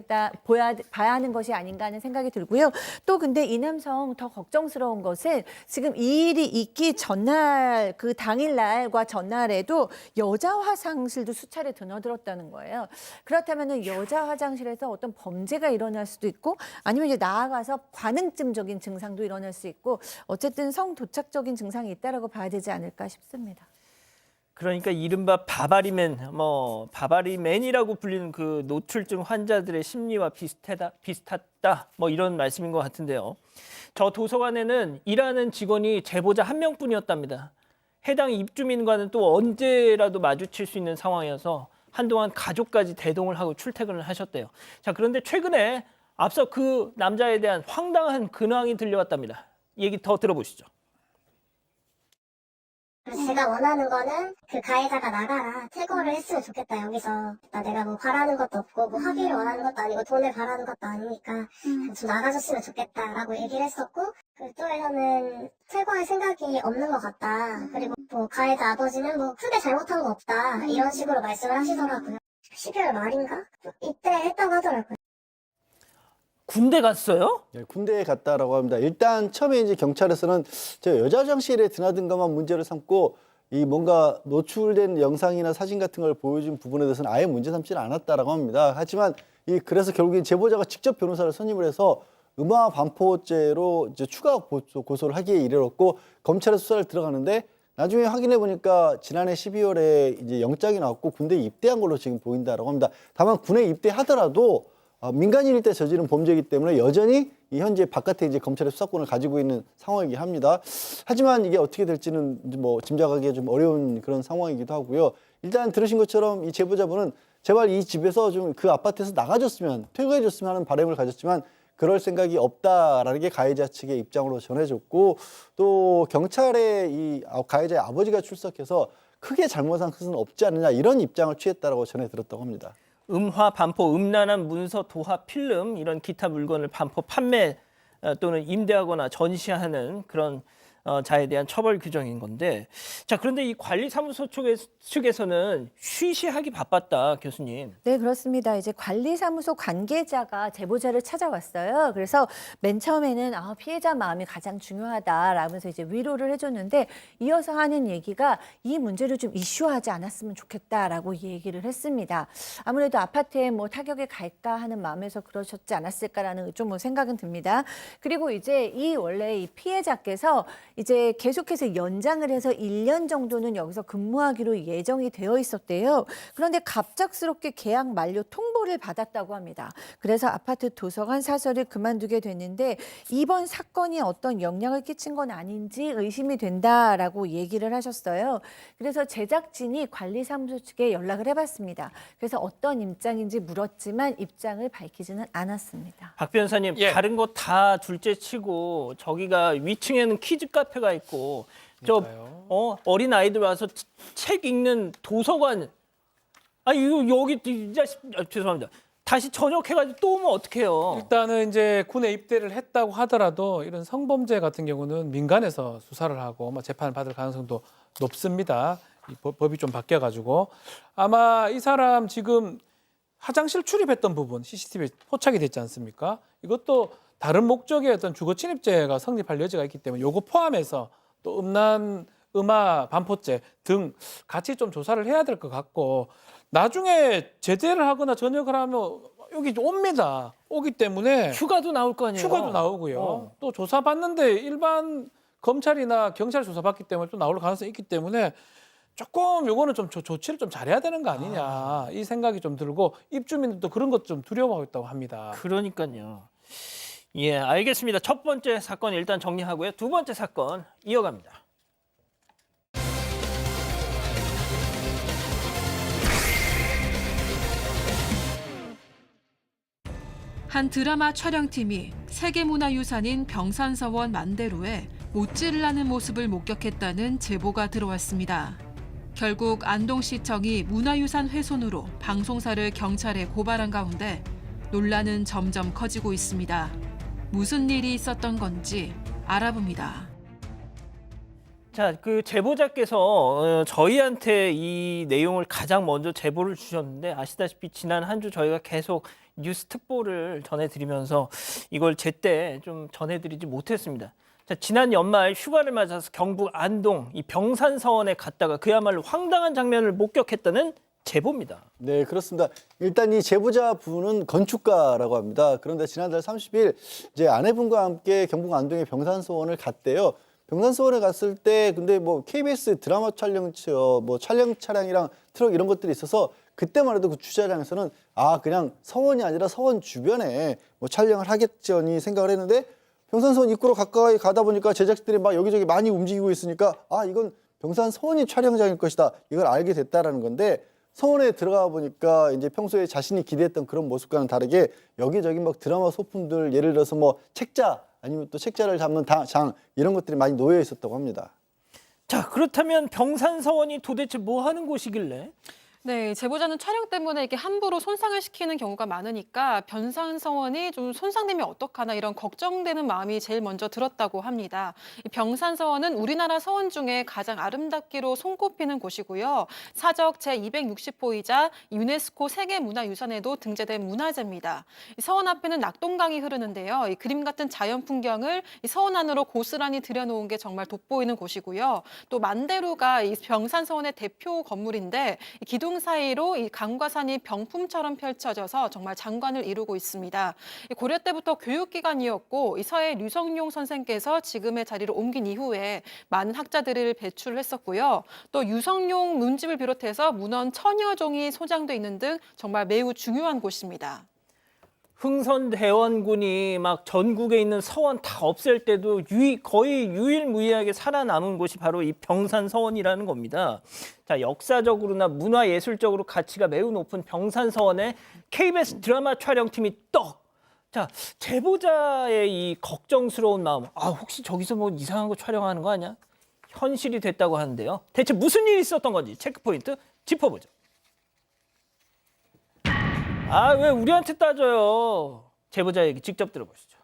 하는 것이 아닌가 하는 생각이 들고요. 또 근데 이 남성 더 걱정스러운 것은 지금 이 일이 있기 전날 그 당일날과 전날에도 여자 화장실도 수차례 드나들었다는 거예요. 그렇다면 여자 화장실에서 어떤 범죄가 일어날 수도 있고 아니면 이제 나아가서 관응증적인 증상도 일어날 수 있고 어쨌든 성도착적인 증상이 있다라고 봐야 되지 않을까 싶습니다. 그러니까 이른바 바바리맨이라고 불리는 그 노출증 환자들의 심리와 비슷했다 뭐 이런 말씀인 것 같은데요. 저 도서관에는 일하는 직원이 제보자 한 명뿐이었답니다. 해당 입주민과는 또 언제라도 마주칠 수 있는 상황이어서 한동안 가족까지 대동을 하고 출퇴근을 하셨대요. 자, 그런데 최근에 앞서 그 남자에 대한 황당한 근황이 들려왔답니다. 얘기 더 들어보시죠. 제가 원하는 거는 그 가해자가 나가라, 퇴거를 했으면 좋겠다. 여기서 내가 뭐 바라는 것도 없고 뭐 합의를 원하는 것도 아니고 돈을 바라는 것도 아니니까 좀 나가줬으면 좋겠다라고 얘기를 했었고, 그쪽에서는 퇴거할 생각이 없는 것 같다. 그리고 뭐 가해자 아버지는 뭐 크게 잘못한 거 없다 이런 식으로 말씀을 하시더라고요. 12월 말인가? 이때 했다고 하더라고요. 군대 갔어요? 네, 군대에 갔다라고 합니다. 일단 처음에 이제 경찰에서는 저 여자 화장실에 드나든 것만 문제를 삼고 이 뭔가 노출된 영상이나 사진 같은 걸 보여준 부분에 대해서는 아예 문제 삼지는 않았다라고 합니다. 하지만 그래서 결국엔 제보자가 직접 변호사를 선임을 해서 음화 반포죄로 이제 추가 고소를 하기에 이르렀고 검찰에 수사를 들어가는데 나중에 확인해 보니까 지난해 12월에 이제 영장이 나왔고 군대에 입대한 걸로 지금 보인다라고 합니다. 다만 군에 입대하더라도 민간인일 때 저지른 범죄이기 때문에 여전히 현재 바깥에 이제 검찰의 수사권을 가지고 있는 상황이긴 합니다. 하지만 이게 어떻게 될지는 뭐 짐작하기 좀 어려운 그런 상황이기도 하고요. 일단 들으신 것처럼 이 제보자분은 제발 이 집에서 좀 그 아파트에서 나가줬으면 퇴거해줬으면 하는 바람을 가졌지만 그럴 생각이 없다라는 게 가해자 측의 입장으로 전해졌고 또 경찰에 이 가해자의 아버지가 출석해서 크게 잘못한 것은 없지 않느냐 이런 입장을 취했다라고 전해 들었다고 합니다. 음화, 반포, 음란한 문서, 도화, 필름 이런 기타 물건을 반포 판매 또는 임대하거나 전시하는 그런 자에 대한 처벌 규정인 건데 자 그런데 이 관리사무소 측에서는 쉬쉬하기 바빴다 교수님. 네, 그렇습니다. 이제 관리사무소 관계자가 제보자를 찾아왔어요. 그래서 맨 처음에는 피해자 마음이 가장 중요하다라면서 이제 위로를 해줬는데 이어서 하는 얘기가 이 문제를 좀 이슈화하지 않았으면 좋겠다라고 얘기를 했습니다. 아무래도 아파트에 뭐 타격이 갈까 하는 마음에서 그러셨지 않았을까라는 좀 뭐 생각은 듭니다. 그리고 이제 원래 이 피해자께서 이제 계속해서 연장을 해서 1년 정도는 여기서 근무하기로 예정이 되어 있었대요. 그런데 갑작스럽게 계약 만료 통보를 받았다고 합니다. 그래서 아파트 도서관 사설을 그만두게 됐는데 이번 사건이 어떤 영향을 끼친 건 아닌지 의심이 된다라고 얘기를 하셨어요. 그래서 제작진이 관리사무소 측에 연락을 해봤습니다. 그래서 어떤 입장인지 물었지만 입장을 밝히지는 않았습니다. 박 변호사님 예. 다른 거 다 둘째치고 저기가 위층에는 키즈 카페가 있고 그러니까요. 어린 아이들 와서 책 읽는 도서관 이거 여기 이 자식 죄송합니다. 다시 전역해가지고 또 오면 어떡해요? 일단은 이제 군에 입대를 했다고 하더라도 이런 성범죄 같은 경우는 민간에서 수사를 하고 재판을 받을 가능성도 높습니다. 이 법이 좀 바뀌어가지고 아마 이 사람 지금 화장실 출입했던 부분 CCTV에 포착이 됐지 않습니까? 이것도 다른 목적의 어떤 주거 침입죄가 성립할 여지가 있기 때문에 요거 포함해서 또 음화, 반포죄 등 같이 좀 조사를 해야 될 것 같고 나중에 제대를 하거나 전역을 하면 여기 옵니다. 오기 때문에 휴가도 나올 거 아니에요? 휴가도 나오고요. 또 조사받는데 일반 검찰이나 경찰 조사받기 때문에 또 나올 가능성이 있기 때문에 조금 요거는 좀 조치를 좀 잘해야 되는 거 아니냐 이 생각이 좀 들고 입주민들도 그런 것 좀 두려워하고 있다고 합니다. 그러니까요. 예, 알겠습니다. 첫 번째 사건 일단 정리하고요. 두 번째 사건 이어갑니다. 한 드라마 촬영팀이 세계문화유산인 병산서원 만대로에 못질을 하는 모습을 목격했다는 제보가 들어왔습니다. 결국 안동시청이 문화유산 훼손으로 방송사를 경찰에 고발한 가운데 논란은 점점 커지고 있습니다. 무슨 일이 있었던 건지 알아봅니다. 자, 그 제보자께서 저희한테 이 내용을 가장 먼저 제보를 주셨는데 아시다시피 지난 한 주 저희가 계속 뉴스 특보를 전해드리면서 이걸 제때 좀 전해드리지 못했습니다. 자, 지난 연말 휴가를 맞아서 경북 안동 이 병산서원에 갔다가 그야말로 황당한 장면을 목격했다는 제보입니다. 네, 그렇습니다. 일단 이 제보자 분은 건축가라고 합니다. 그런데 지난달 30일 이제 아내분과 함께 경북 안동의 병산소원을 갔대요. 병산소원에 갔을 때 근데 뭐 KBS 드라마 촬영처 뭐 촬영 차량이랑 트럭 이런 것들이 있어서 그때만 해도 그 주차장에서는 그냥 서원이 아니라 서원 주변에 뭐 촬영을 하겠거니 생각을 했는데 병산소원 입구로 가까이 가다 보니까 제작진들이 막 여기저기 많이 움직이고 있으니까 이건 병산소원이 촬영장일 것이다. 이걸 알게 됐다라는 건데 서원에 들어가 보니까 이제 평소에 자신이 기대했던 그런 모습과는 다르게 여기저기 막 드라마 소품들 예를 들어서 뭐 책자 아니면 또 책자를 잡는 장 이런 것들이 많이 놓여 있었다고 합니다. 자, 그렇다면 병산서원이 도대체 뭐 하는 곳이길래? 네, 제보자는 촬영 때문에 이렇게 함부로 손상을 시키는 경우가 많으니까 병산서원이 좀 손상되면 어떡하나 이런 걱정되는 마음이 제일 먼저 들었다고 합니다. 이 병산서원은 우리나라 서원 중에 가장 아름답기로 손꼽히는 곳이고요. 사적 제260호이자 유네스코 세계문화유산에도 등재된 문화재입니다. 이 서원 앞에는 낙동강이 흐르는데요. 이 그림 같은 자연 풍경을 이 서원 안으로 고스란히 들여놓은 게 정말 돋보이는 곳이고요. 또 만대루가 이 병산서원의 대표 건물인데 이 기둥 사이로 이 강과 산이 병풍처럼 펼쳐져서 정말 장관을 이루고 있습니다. 고려 때부터 교육기관이었고 이 서해 류성룡 선생께서 지금의 자리로 옮긴 이후에 많은 학자들을 배출을 했었고요. 또 유성룡 문집을 비롯해서 문헌 천여 종이 소장돼 있는 등 정말 매우 중요한 곳입니다. 흥선대원군이 막 전국에 있는 서원 다 없앨 때도 거의 유일무이하게 살아남은 곳이 바로 이 병산서원이라는 겁니다. 자, 역사적으로나 문화예술적으로 가치가 매우 높은 병산서원에 KBS 드라마 촬영팀이 자, 제보자의 이 걱정스러운 마음. 아, 혹시 저기서 뭐 이상한 거 촬영하는 거 아니야? 현실이 됐다고 하는데요. 대체 무슨 일이 있었던 건지 체크포인트 짚어보죠. 아, 왜 우리한테 따져요? 제보자 얘기 직접 들어보시죠.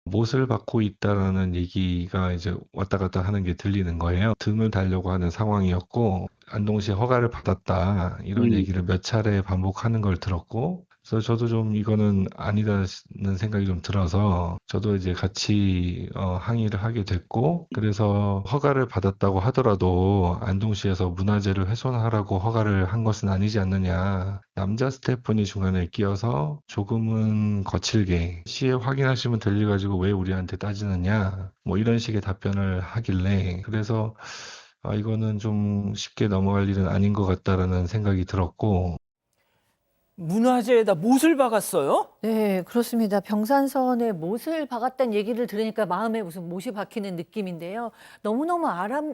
못을 받고 있다라는 얘기가 이제 왔다 갔다 하는 게 들리는 거예요. 등을 달려고 하는 상황이었고, 안동시에 허가를 받았다, 이런 얘기를 몇 차례 반복하는 걸 들었고, 그래서 저도 좀 이거는 아니다는 생각이 좀 들어서, 저도 이제 같이 항의를 하게 됐고, 그래서 허가를 받았다고 하더라도 안동시에서 문화재를 훼손하라고 허가를 한 것은 아니지 않느냐. 남자 스태프분이 중간에 끼어서 조금은 거칠게 시에 확인하시면 될 일 가지고 왜 우리한테 따지느냐, 뭐 이런 식의 답변을 하길래, 그래서 이거는 좀 쉽게 넘어갈 일은 아닌 것 같다라는 생각이 들었고, 문화재에다 못을 박았어요? 네, 그렇습니다. 병산서원에 못을 박았다는 얘기를 들으니까 마음에 무슨 못이 박히는 느낌인데요. 너무너무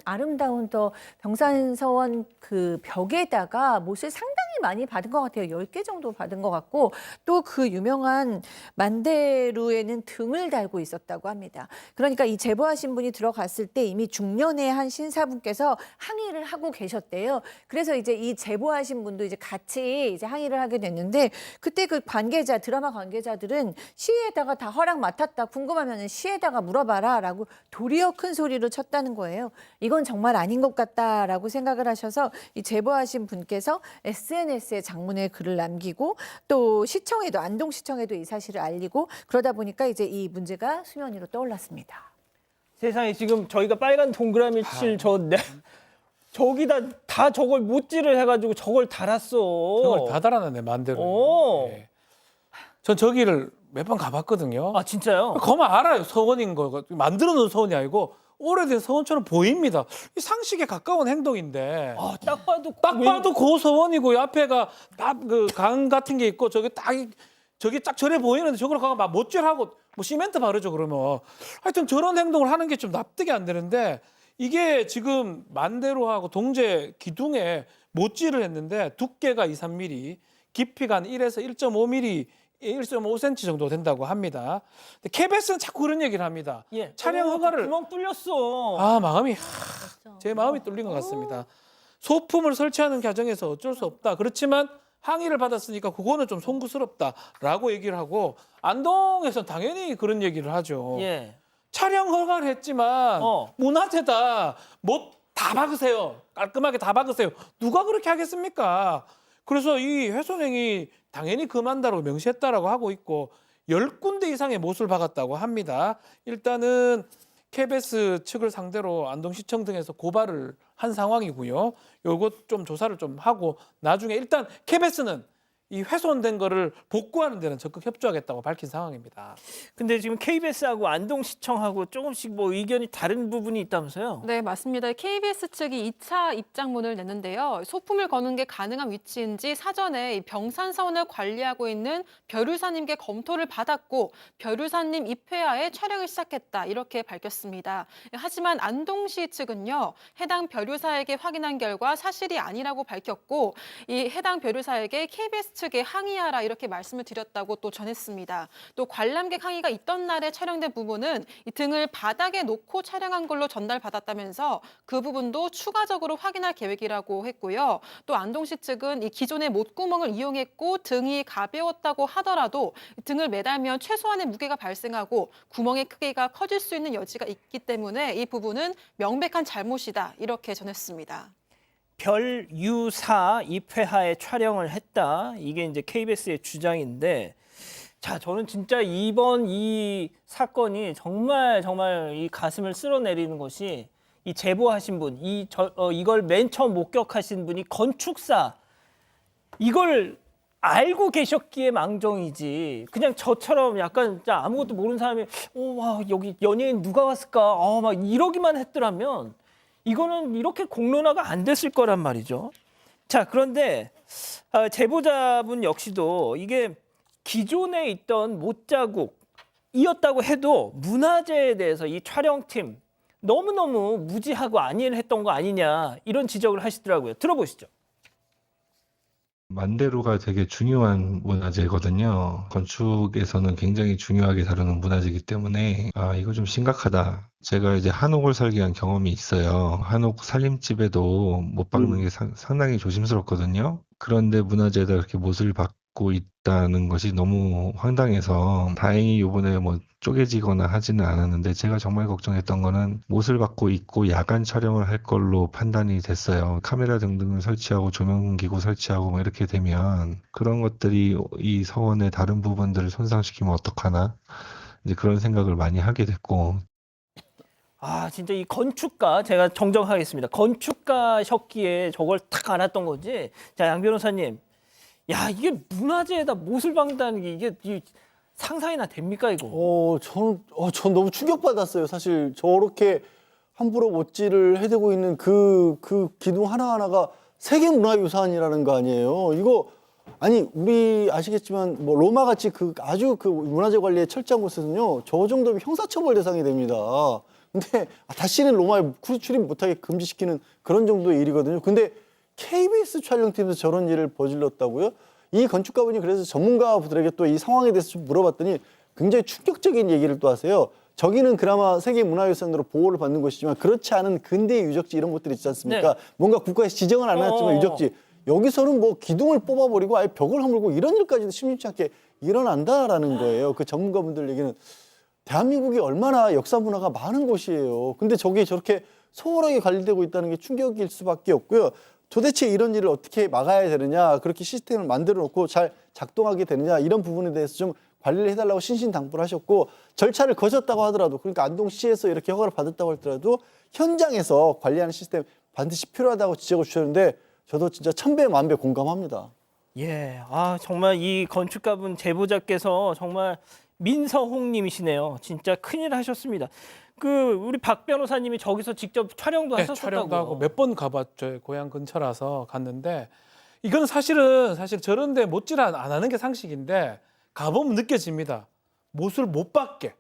아름다운 또 병산서원 그 벽에다가 못을 상당히 많이 받은 것 같아요. 10개 정도 받은 것 같고, 또 그 유명한 만대루에는 등을 달고 있었다고 합니다. 그러니까 이 제보하신 분이 들어갔을 때 이미 중년의 한 신사분께서 항의를 하고 계셨대요. 그래서 이제 이 제보하신 분도 이제 같이 이제 항의를 하게 됐는데, 그때 그 관계자, 드라마 관계자들은 시에다가 다 허락 맡았다, 궁금하면 시에다가 물어봐라라고 도리어 큰 소리로 쳤다는 거예요. 이건 정말 아닌 것 같다라고 생각을 하셔서 이 제보하신 분께서 SNS에 장문의 글을 남기고, 또 시청에도, 안동시청에도 이 사실을 알리고, 그러다 보니까 이제 이 문제가 수면 위로 떠올랐습니다. 세상에, 지금 저희가 빨간 동그라미 칠 저기다 다 저걸 못질을 해가지고 저걸 달았어. 정말 다 달아놨네, 만대로. 오. 예. 전 저기를 몇 번 가봤거든요. 아, 진짜요? 거만 알아요, 서원인 거. 만들어 놓은 서원이 아니고 오래된 서원처럼 보입니다. 이 상식에 가까운 행동인데. 아, 딱 봐도 딱 봐도 고서원이고, 앞에가 그 강 같은 게 있고, 저기 딱 저래 보이는데 저걸 가서 막 못질하고 뭐 시멘트 바르죠, 그러면. 하여튼 저런 행동을 하는 게 좀 납득이 안 되는데, 이게 지금 만대로하고 동제 기둥에 못질을 했는데 두께가 2, 3mm, 깊이가 한 1에서 1.5mm, 1.5cm 정도 된다고 합니다. 근데 KBS는 자꾸 그런 얘기를 합니다. 예. 촬영 허가를. 구멍 뚫렸어. 아, 제 마음이 뚫린 것 같습니다. 소품을 설치하는 과정에서 어쩔 수 없다. 그렇지만 항의를 받았으니까 그거는 좀 송구스럽다라고 얘기를 하고, 안동에서 당연히 그런 얘기를 하죠. 예. 촬영 허가를 했지만 문화재다, 못 다 박으세요, 깔끔하게 다 박으세요. 누가 그렇게 하겠습니까? 그래서 이 훼손행위 당연히 금한다고 명시했다라고 하고 있고, 10군데 이상의 못을 박았다고 합니다. 일단은 KBS 측을 상대로 안동시청 등에서 고발을 한 상황이고요. 요것 좀 조사를 좀 하고, 나중에 일단 KBS는 이 훼손된 거를 복구하는 데는 적극 협조하겠다고 밝힌 상황입니다. 근데 지금 KBS하고 안동시청하고 조금씩 뭐 의견이 다른 부분이 있다면서요? 네, 맞습니다. KBS 측이 2차 입장문을 냈는데요. 소품을 거는 게 가능한 위치인지 사전에 이 병산서원을 관리하고 있는 벼류사님께 검토를 받았고, 벼류사님 입회하에 촬영을 시작했다, 이렇게 밝혔습니다. 하지만 안동시 측은요, 해당 벼류사에게 확인한 결과 사실이 아니라고 밝혔고, 이 해당 벼류사에게 KBS 측에 항의하라, 이렇게 말씀을 드렸다고 또 전했습니다. 또 관람객 항의가 있던 날에 촬영된 부분은 이 등을 바닥에 놓고 촬영한 걸로 전달받았다면서 그 부분도 추가적으로 확인할 계획이라고 했고요. 또 안동시 측은 이 기존의 못구멍을 이용했고 등이 가벼웠다고 하더라도 등을 매달면 최소한의 무게가 발생하고 구멍의 크기가 커질 수 있는 여지가 있기 때문에 이 부분은 명백한 잘못이다, 이렇게 전했습니다. 별유사 입회하에 촬영을 했다. 이게 이제 KBS의 주장인데, 자, 저는 진짜 이번 이 사건이 정말 이 가슴을 쓸어내리는 것이, 이 제보하신 분, 이걸 맨 처음 목격하신 분이 건축사, 이걸 알고 계셨기에 망정이지. 그냥 저처럼 약간 진짜 아무것도 모르는 사람이 와, 여기 연예인 누가 왔을까? 막 이러기만 했더라면 이거는 이렇게 공론화가 안 됐을 거란 말이죠. 자, 그런데 제보자분 역시도 이게 기존에 있던 못자국이었다고 해도 문화재에 대해서 이 촬영팀 너무너무 무지하고 안일했던 거 아니냐, 이런 지적을 하시더라고요. 들어보시죠. 만대루가 되게 중요한 문화재거든요. 건축에서는 굉장히 중요하게 다루는 문화재이기 때문에 이거 좀 심각하다. 제가 이제 한옥을 설계한 경험이 있어요. 한옥 살림집에도 못 박는 게 상당히 조심스럽거든요. 그런데 문화재에다 이렇게 못을 박고 있다는 것이 너무 황당해서 다행히 이번에 뭐 쪼개지거나 하지는 않았는데 제가 정말 걱정했던 거는 못을 박고 있고 야간 촬영을 할 걸로 판단이 됐어요. 카메라 등등을 설치하고 조명기구 설치하고 뭐 이렇게 되면 그런 것들이 이 서원의 다른 부분들을 손상시키면 어떡하나 이제 그런 생각을 많이 하게 됐고 진짜 이 건축가 제가 정정하겠습니다. 건축가셨기에 저걸 딱 알았던 거지. 자, 양 변호사님. 야, 이게 문화재에다 못을 박는다는 게 이게 상상이나 됩니까, 이거? 전 너무 충격받았어요. 사실 저렇게 함부로 못질을 해대고 있는 그 기둥 하나하나가 세계문화유산이라는 거 아니에요. 이거 아니 우리 아시겠지만 뭐 로마 같이 아주 그 문화재 관리에 철저한 곳에서는요 저 정도면 형사처벌 대상이 됩니다. 근데 다시는 로마에 출입 못하게 금지시키는 그런 정도의 일이거든요. 근데 KBS 촬영팀에서 저런 일을 저질렀다고요? 이 건축가분이 그래서 전문가분들에게 또 이 상황에 대해서 좀 물어봤더니 굉장히 충격적인 얘기를 또 하세요. 저기는 그나마 세계문화유산으로 보호를 받는 곳이지만 그렇지 않은 근대 유적지 이런 것들이 있지 않습니까? 네. 뭔가 국가에서 지정은 안 해놨지만 유적지. 여기서는 뭐 기둥을 뽑아버리고 아예 벽을 허물고 이런 일까지도 심심치 않게 일어난다라는 거예요. 그 전문가분들 얘기는 대한민국이 얼마나 역사 문화가 많은 곳이에요. 근데 저게 저렇게 소홀하게 관리되고 있다는 게 충격일 수밖에 없고요. 도대체 이런 일을 어떻게 막아야 되느냐, 그렇게 시스템을 만들어 놓고 잘 작동하게 되느냐 이런 부분에 대해서 좀 관리를 해달라고 신신당부를 하셨고 절차를 거쳤다고 하더라도 그러니까 안동시에서 이렇게 허가를 받았다고 하더라도 현장에서 관리하는 시스템 반드시 필요하다고 지적을 주셨는데 저도 진짜 천배 만배 공감합니다. 예, 정말 이 건축가분 제보자께서 정말 민서홍님이시네요. 진짜 큰일 하셨습니다. 우리 박 변호사님이 저기서 직접 촬영도 네, 하셨었다고. 촬영도 하고 몇 번 가봤죠. 고향 근처라서 갔는데 이건 사실 저런데 못질 안 하는 게 상식인데 가보면 느껴집니다. 못을 못 박게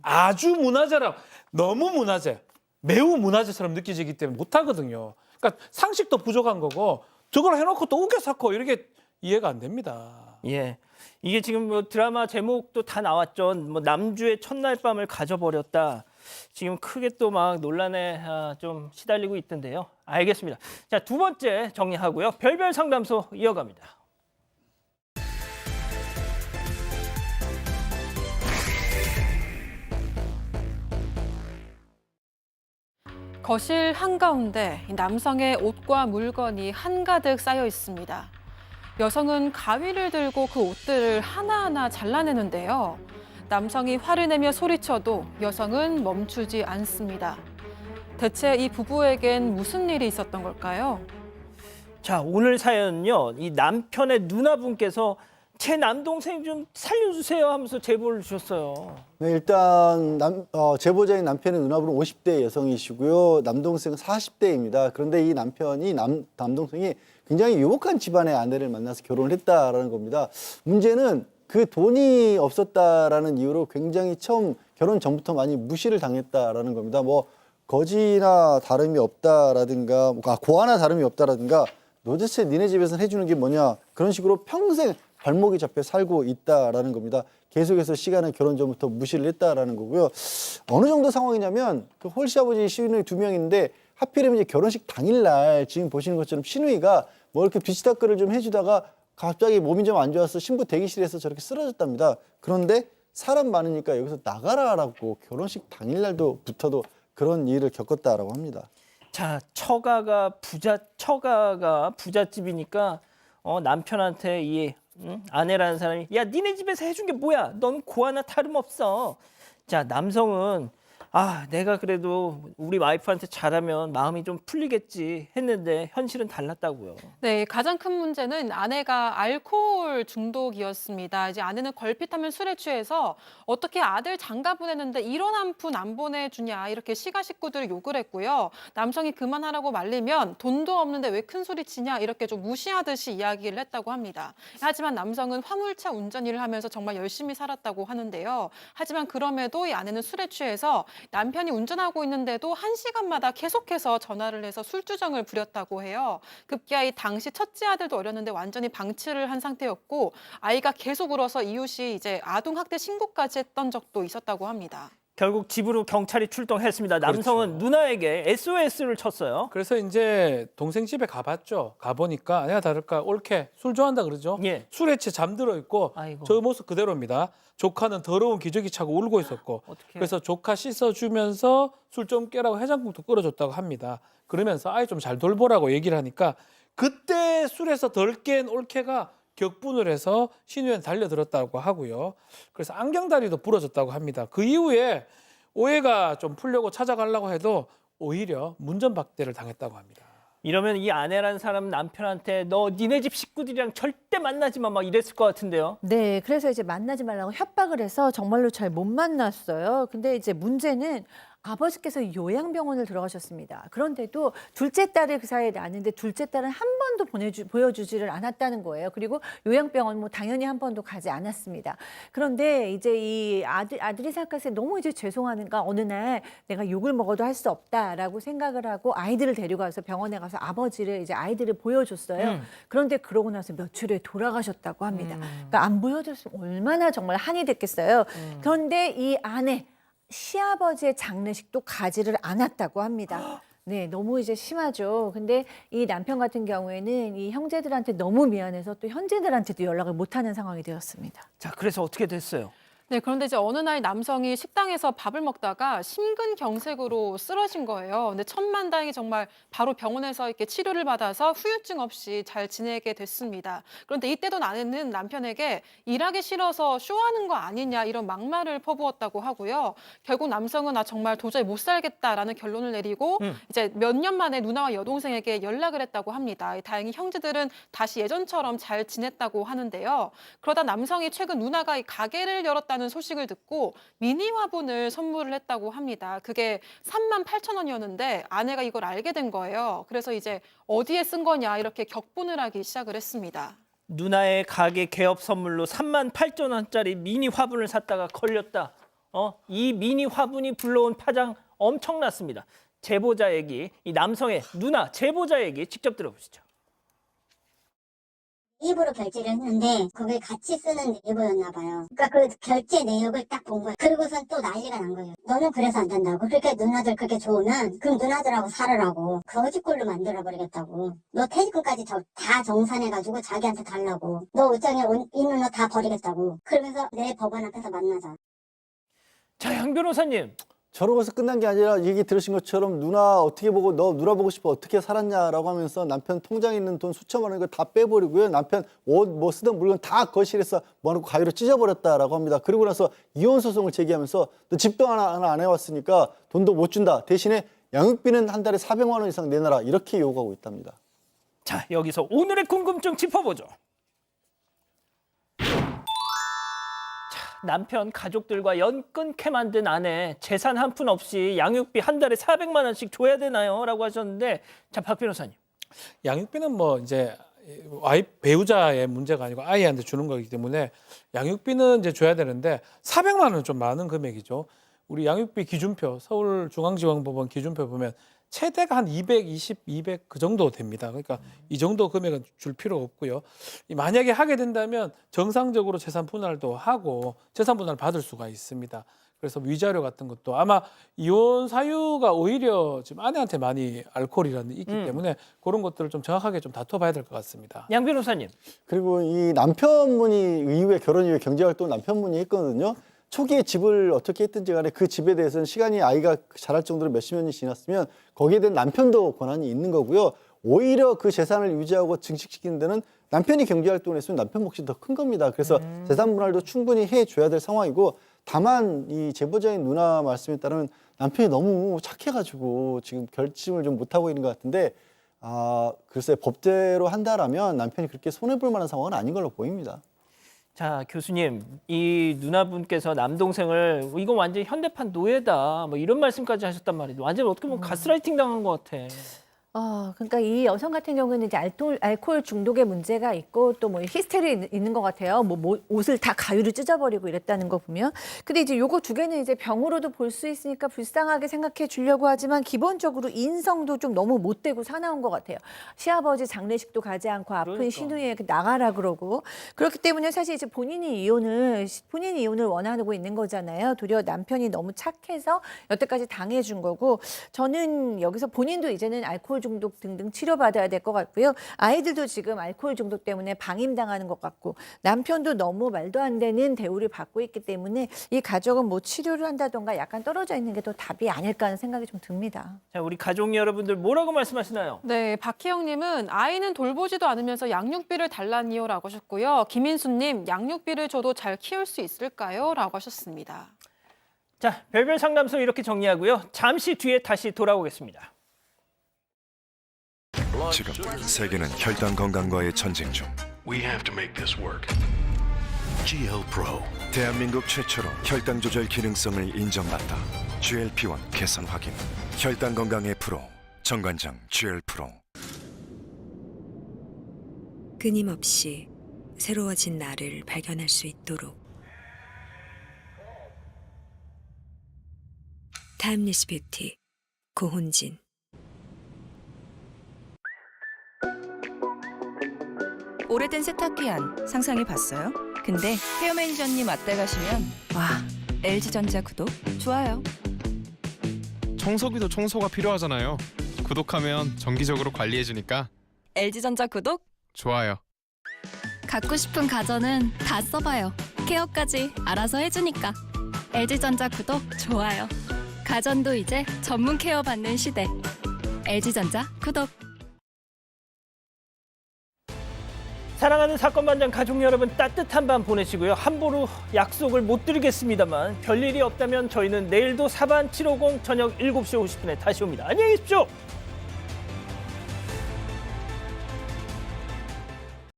아주 문화재라 너무 문화재 매우 문화재처럼 느껴지기 때문에 못 하거든요. 그러니까 상식도 부족한 거고 저걸 해놓고 또 우겨 쌓고 이렇게 이해가 안 됩니다. 예. 이게 지금 뭐 드라마 제목도 다 나왔죠. 뭐 남주의 첫날 밤을 가져버렸다. 지금 크게 또 막 논란에 좀 시달리고 있던데요. 알겠습니다. 자, 두 번째 정리하고요. 별별 상담소 이어갑니다. 거실 한가운데 남성의 옷과 물건이 한가득 쌓여 있습니다. 여성은 가위를 들고 그 옷들을 하나하나 잘라내는데요. 남성이 화를 내며 소리쳐도 여성은 멈추지 않습니다. 대체 이 부부에겐 무슨 일이 있었던 걸까요? 자, 오늘 사연은요. 이 남편의 누나분께서 제 남동생 좀 살려주세요 하면서 제보를 주셨어요. 네, 일단 제보자인 남편의 누나분은 50대 여성이시고요. 남동생은 40대입니다. 그런데 이 남동생이 굉장히 유복한 집안의 아내를 만나서 결혼을 했다라는 겁니다. 문제는 그 돈이 없었다라는 이유로 굉장히 처음 결혼 전부터 많이 무시를 당했다라는 겁니다. 뭐 거지나 다름이 없다라든가 고아나 다름이 없다라든가 도대체 니네 집에서는 해주는 게 뭐냐 그런 식으로 평생 발목이 잡혀 살고 있다라는 겁니다. 계속해서 시간은 결혼 전부터 무시를 했다라는 거고요. 어느 정도 상황이냐면 그 홀씨 아버지 시누이 2명인데 하필이면 이제 결혼식 당일날 지금 보시는 것처럼 시누이가 뭐 이렇게 뒤치다끌을 좀 해주다가 갑자기 몸이 좀 안 좋아서 신부 대기실에서 저렇게 쓰러졌답니다. 그런데 사람 많으니까 여기서 나가라라고 결혼식 당일날도 붙어도 그런 일을 겪었다라고 합니다. 자, 처가가 부잣집이니까 남편한테 이 아내라는 사람이 야, 니네 집에서 해준 게 뭐야? 넌 고아나 다름없어. 자, 남성은 내가 그래도 우리 와이프한테 잘하면 마음이 좀 풀리겠지 했는데 현실은 달랐다고요. 네, 가장 큰 문제는 아내가 알코올 중독이었습니다. 이제 아내는 걸핏하면 술에 취해서 어떻게 아들 장가 보내는데 이런 한 푼 안 보내주냐 이렇게 시가 식구들을 욕을 했고요. 남성이 그만하라고 말리면 돈도 없는데 왜 큰 소리 치냐 이렇게 좀 무시하듯이 이야기를 했다고 합니다. 하지만 남성은 화물차 운전 일을 하면서 정말 열심히 살았다고 하는데요. 하지만 그럼에도 이 아내는 술에 취해서 남편이 운전하고 있는데도 1시간마다 계속해서 전화를 해서 술주정을 부렸다고 해요. 급기야 이 당시 첫째 아들도 어렸는데 완전히 방치를 한 상태였고 아이가 계속 울어서 이웃이 이제 아동학대 신고까지 했던 적도 있었다고 합니다. 결국 집으로 경찰이 출동했습니다. 남성은 누나에게 SOS를 쳤어요. 그래서 이제 동생 집에 가봤죠. 가보니까 아니나 다를까 옳게 술 좋아한다 그러죠. 예. 술에 취해 잠들어 있고 아이고. 저 모습 그대로입니다. 조카는 더러운 기저귀 차고 울고 있었고 어떡해. 그래서 조카 씻어주면서 술 좀 깨라고 해장국도 끓여줬다고 합니다. 그러면서 아이 좀 잘 돌보라고 얘기를 하니까 그때 술에서 덜 깬 올케가 격분을 해서 신우에 달려들었다고 하고요. 그래서 안경다리도 부러졌다고 합니다. 그 이후에 오해가 좀 풀려고 찾아가려고 해도 오히려 문전박대를 당했다고 합니다. 이러면 이 아내라는 사람은 남편한테 너 니네 집 식구들이랑 절대 만나지 마 막 이랬을 것 같은데요. 네, 그래서 이제 만나지 말라고 협박을 해서 정말로 잘 못 만났어요. 근데 이제 문제는 아버지께서 요양병원을 들어가셨습니다. 그런데도 둘째 딸을 그 사이에 낳았는데 둘째 딸은 한 번도 보여주지를 않았다는 거예요. 그리고 요양병원 뭐 당연히 한 번도 가지 않았습니다. 그런데 이제 이 아들이 생각했을 때 너무 이제 죄송하니까 어느 날 내가 욕을 먹어도 할 수 없다라고 생각을 하고 아이들을 데려가서 병원에 가서 아버지를 이제 아이들을 보여줬어요. 그런데 그러고 나서 며칠 후에 돌아가셨다고 합니다. 그러니까 안 보여줬으면 얼마나 정말 한이 됐겠어요. 그런데 이 아내 시아버지의 장례식도 가지를 않았다고 합니다. 네, 너무 이제 심하죠. 근데 이 남편 같은 경우에는 이 형제들한테 너무 미안해서 또 형제들한테도 연락을 못하는 상황이 되었습니다. 자, 그래서 어떻게 됐어요? 네, 그런데 이제 어느 날 남성이 식당에서 밥을 먹다가 심근경색으로 쓰러진 거예요. 근데 천만다행히 정말 바로 병원에서 이렇게 치료를 받아서 후유증 없이 잘 지내게 됐습니다. 그런데 이때도 아내는 남편에게 일하기 싫어서 쇼하는 거 아니냐 이런 막말을 퍼부었다고 하고요. 결국 남성은 나 정말 도저히 못 살겠다라는 결론을 내리고 이제 몇 년 만에 누나와 여동생에게 연락을 했다고 합니다. 다행히 형제들은 다시 예전처럼 잘 지냈다고 하는데요. 그러다 남성이 최근 누나가 이 가게를 열었다는 소식을 듣고 미니 화분을 선물을 했다고 합니다. 그게 38,000원이었는데 아내가 이걸 알게 된 거예요. 그래서 이제 어디에 쓴 거냐 이렇게 격분을 하기 시작을 했습니다. 누나의 가게 개업 선물로 38,000원짜리 미니 화분을 샀다가 걸렸다. 이 미니 화분이 불러온 파장 엄청났습니다. 제보자 얘기, 이 남성의 누나 제보자 얘기 직접 들어보시죠. 입으로 결제를 했는데 그걸 같이 쓰는 내부였나 봐요. 그러니까 그 결제 내역을 딱 본 거예요. 그리고선 또 난리가 난 거예요. 너는 그래서 안 된다고. 그렇게 누나들 그렇게 좋으면 그럼 누나들하고 살으라고. 거짓골로 만들어버리겠다고. 너 퇴직금까지 다 정산해가지고 자기한테 달라고. 너 옷장에 있는 거 다 버리겠다고. 그러면서 내 법원 앞에서 만나자. 자, 양 변호사님. 저러고 서 끝난 게 아니라 얘기 들으신 것처럼 누나 어떻게 보고 너 누나 보고 싶어 어떻게 살았냐라고 하면서 남편 통장에 있는 돈 수천만 원 이거 다 빼버리고요. 남편 옷 뭐 쓰던 물건 다 거실에서 뭐하고 가위로 찢어버렸다라고 합니다. 그리고 나서 이혼 소송을 제기하면서 너 집도 하나 안 해왔으니까 돈도 못 준다. 대신에 양육비는 한 달에 400만 원 이상 내놔라. 이렇게 요구하고 있답니다. 자, 여기서 오늘의 궁금증 짚어보죠. 남편 가족들과 연 끊게 만든 아내 재산 한 푼 없이 양육비 한 달에 400만 원씩 줘야 되나요? 라고 하셨는데 자, 박 변호사님. 양육비는 뭐 이제 배우자의 문제가 아니고 아이한테 주는 거기 때문에 양육비는 이제 줘야 되는데 400만 원은 좀 많은 금액이죠. 우리 양육비 기준표 서울중앙지방법원 기준표 보면 최대가 한 220, 200 그 정도 됩니다. 그러니까 이 정도 금액은 줄 필요 없고요. 만약에 하게 된다면 정상적으로 재산 분할도 하고 재산 분할 받을 수가 있습니다. 그래서 위자료 같은 것도 아마 이혼 사유가 오히려 지금 아내한테 많이 알코올이라는 게 있기 때문에 그런 것들을 좀 정확하게 좀 다퉈봐야 될 것 같습니다. 양 변호사님. 그리고 이 남편분이 이후에 결혼 이후에 경제활동 남편분이 했거든요. 초기에 집을 어떻게 했든지 간에 그 집에 대해서는 시간이 아이가 자랄 정도로 몇십 년이 지났으면 거기에 대한 남편도 권한이 있는 거고요. 오히려 그 재산을 유지하고 증식시키는 데는 남편이 경제활동을 했으면 남편 몫이 더 큰 겁니다. 그래서 재산 분할도 충분히 해줘야 될 상황이고 다만 이 제보자인 누나 말씀에 따르면 남편이 너무 착해가지고 지금 결심을 좀 못하고 있는 것 같은데 글쎄 법대로 한다라면 남편이 그렇게 손해볼 만한 상황은 아닌 걸로 보입니다. 자, 교수님, 이 누나분께서 남동생을 이거 완전 현대판 노예다 뭐 이런 말씀까지 하셨단 말이죠. 완전 어떻게 보면 가스라이팅 당한 것 같아. 그러니까 이 여성 같은 경우는 이제 알코올 중독의 문제가 있고 또 뭐 히스테리 있는 것 같아요. 뭐 옷을 다 가위로 찢어버리고 이랬다는 거 보면. 근데 이제 요거 두 개는 이제 병으로도 볼 수 있으니까 불쌍하게 생각해 주려고 하지만 기본적으로 인성도 좀 너무 못되고 사나운 것 같아요. 시아버지 장례식도 가지 않고 아픈 그러니까. 시누이에 나가라 그러고. 그렇기 때문에 사실 이제 본인이 이혼을 원하고 있는 거잖아요. 도리어 남편이 너무 착해서 여태까지 당해준 거고, 저는 여기서 본인도 이제는 알코올 중독 등등 치료받아야 될 것 같고요. 아이들도 지금 알코올 중독 때문에 방임당하는 것 같고, 남편도 너무 말도 안 되는 대우를 받고 있기 때문에 이 가족은 뭐 치료를 한다던가 약간 떨어져 있는 게 더 답이 아닐까 하는 생각이 좀 듭니다. 자, 우리 가족 여러분들 뭐라고 말씀하시나요? 네, 박혜영님은 아이는 돌보지도 않으면서 양육비를 달라니요 라고 하셨고요. 김인수님, 양육비를 줘도 잘 키울 수 있을까요? 라고 하셨습니다. 자, 별별 상담소 이렇게 정리하고요. 잠시 뒤에 다시 돌아오겠습니다. 지금 세계는 혈당 건강과의 전쟁 중. We have to make this work. GL Pro. 대한민국 최초로 혈당 조절 기능성을 인정받다. GLP-1 개선 확인. 혈당 건강의 프로. 정관장 GL 프로. 끊임없이 새로워진 나를 발견할 수 있도록 타임리스 뷰티 고훈진. 오래된 세탁기안 상상해봤어요? 근데 헤어 매니저님 맞대 가시면 와, LG전자 구독 좋아요. 청소기도 청소가 필요하잖아요. 구독하면 정기적으로 관리해주니까 LG전자 구독 좋아요. 갖고 싶은 가전은 다 써봐요. 케어까지 알아서 해주니까. LG전자 구독 좋아요. 가전도 이제 전문 케어 받는 시대. LG전자 구독. 사랑하는 사건반장 가족 여러분, 따뜻한 밤 보내시고요. 함부로 약속을 못 드리겠습니다만 별일이 없다면 저희는 내일도 사반 750 저녁 7시 50분에 다시 옵니다. 안녕히 계십시오.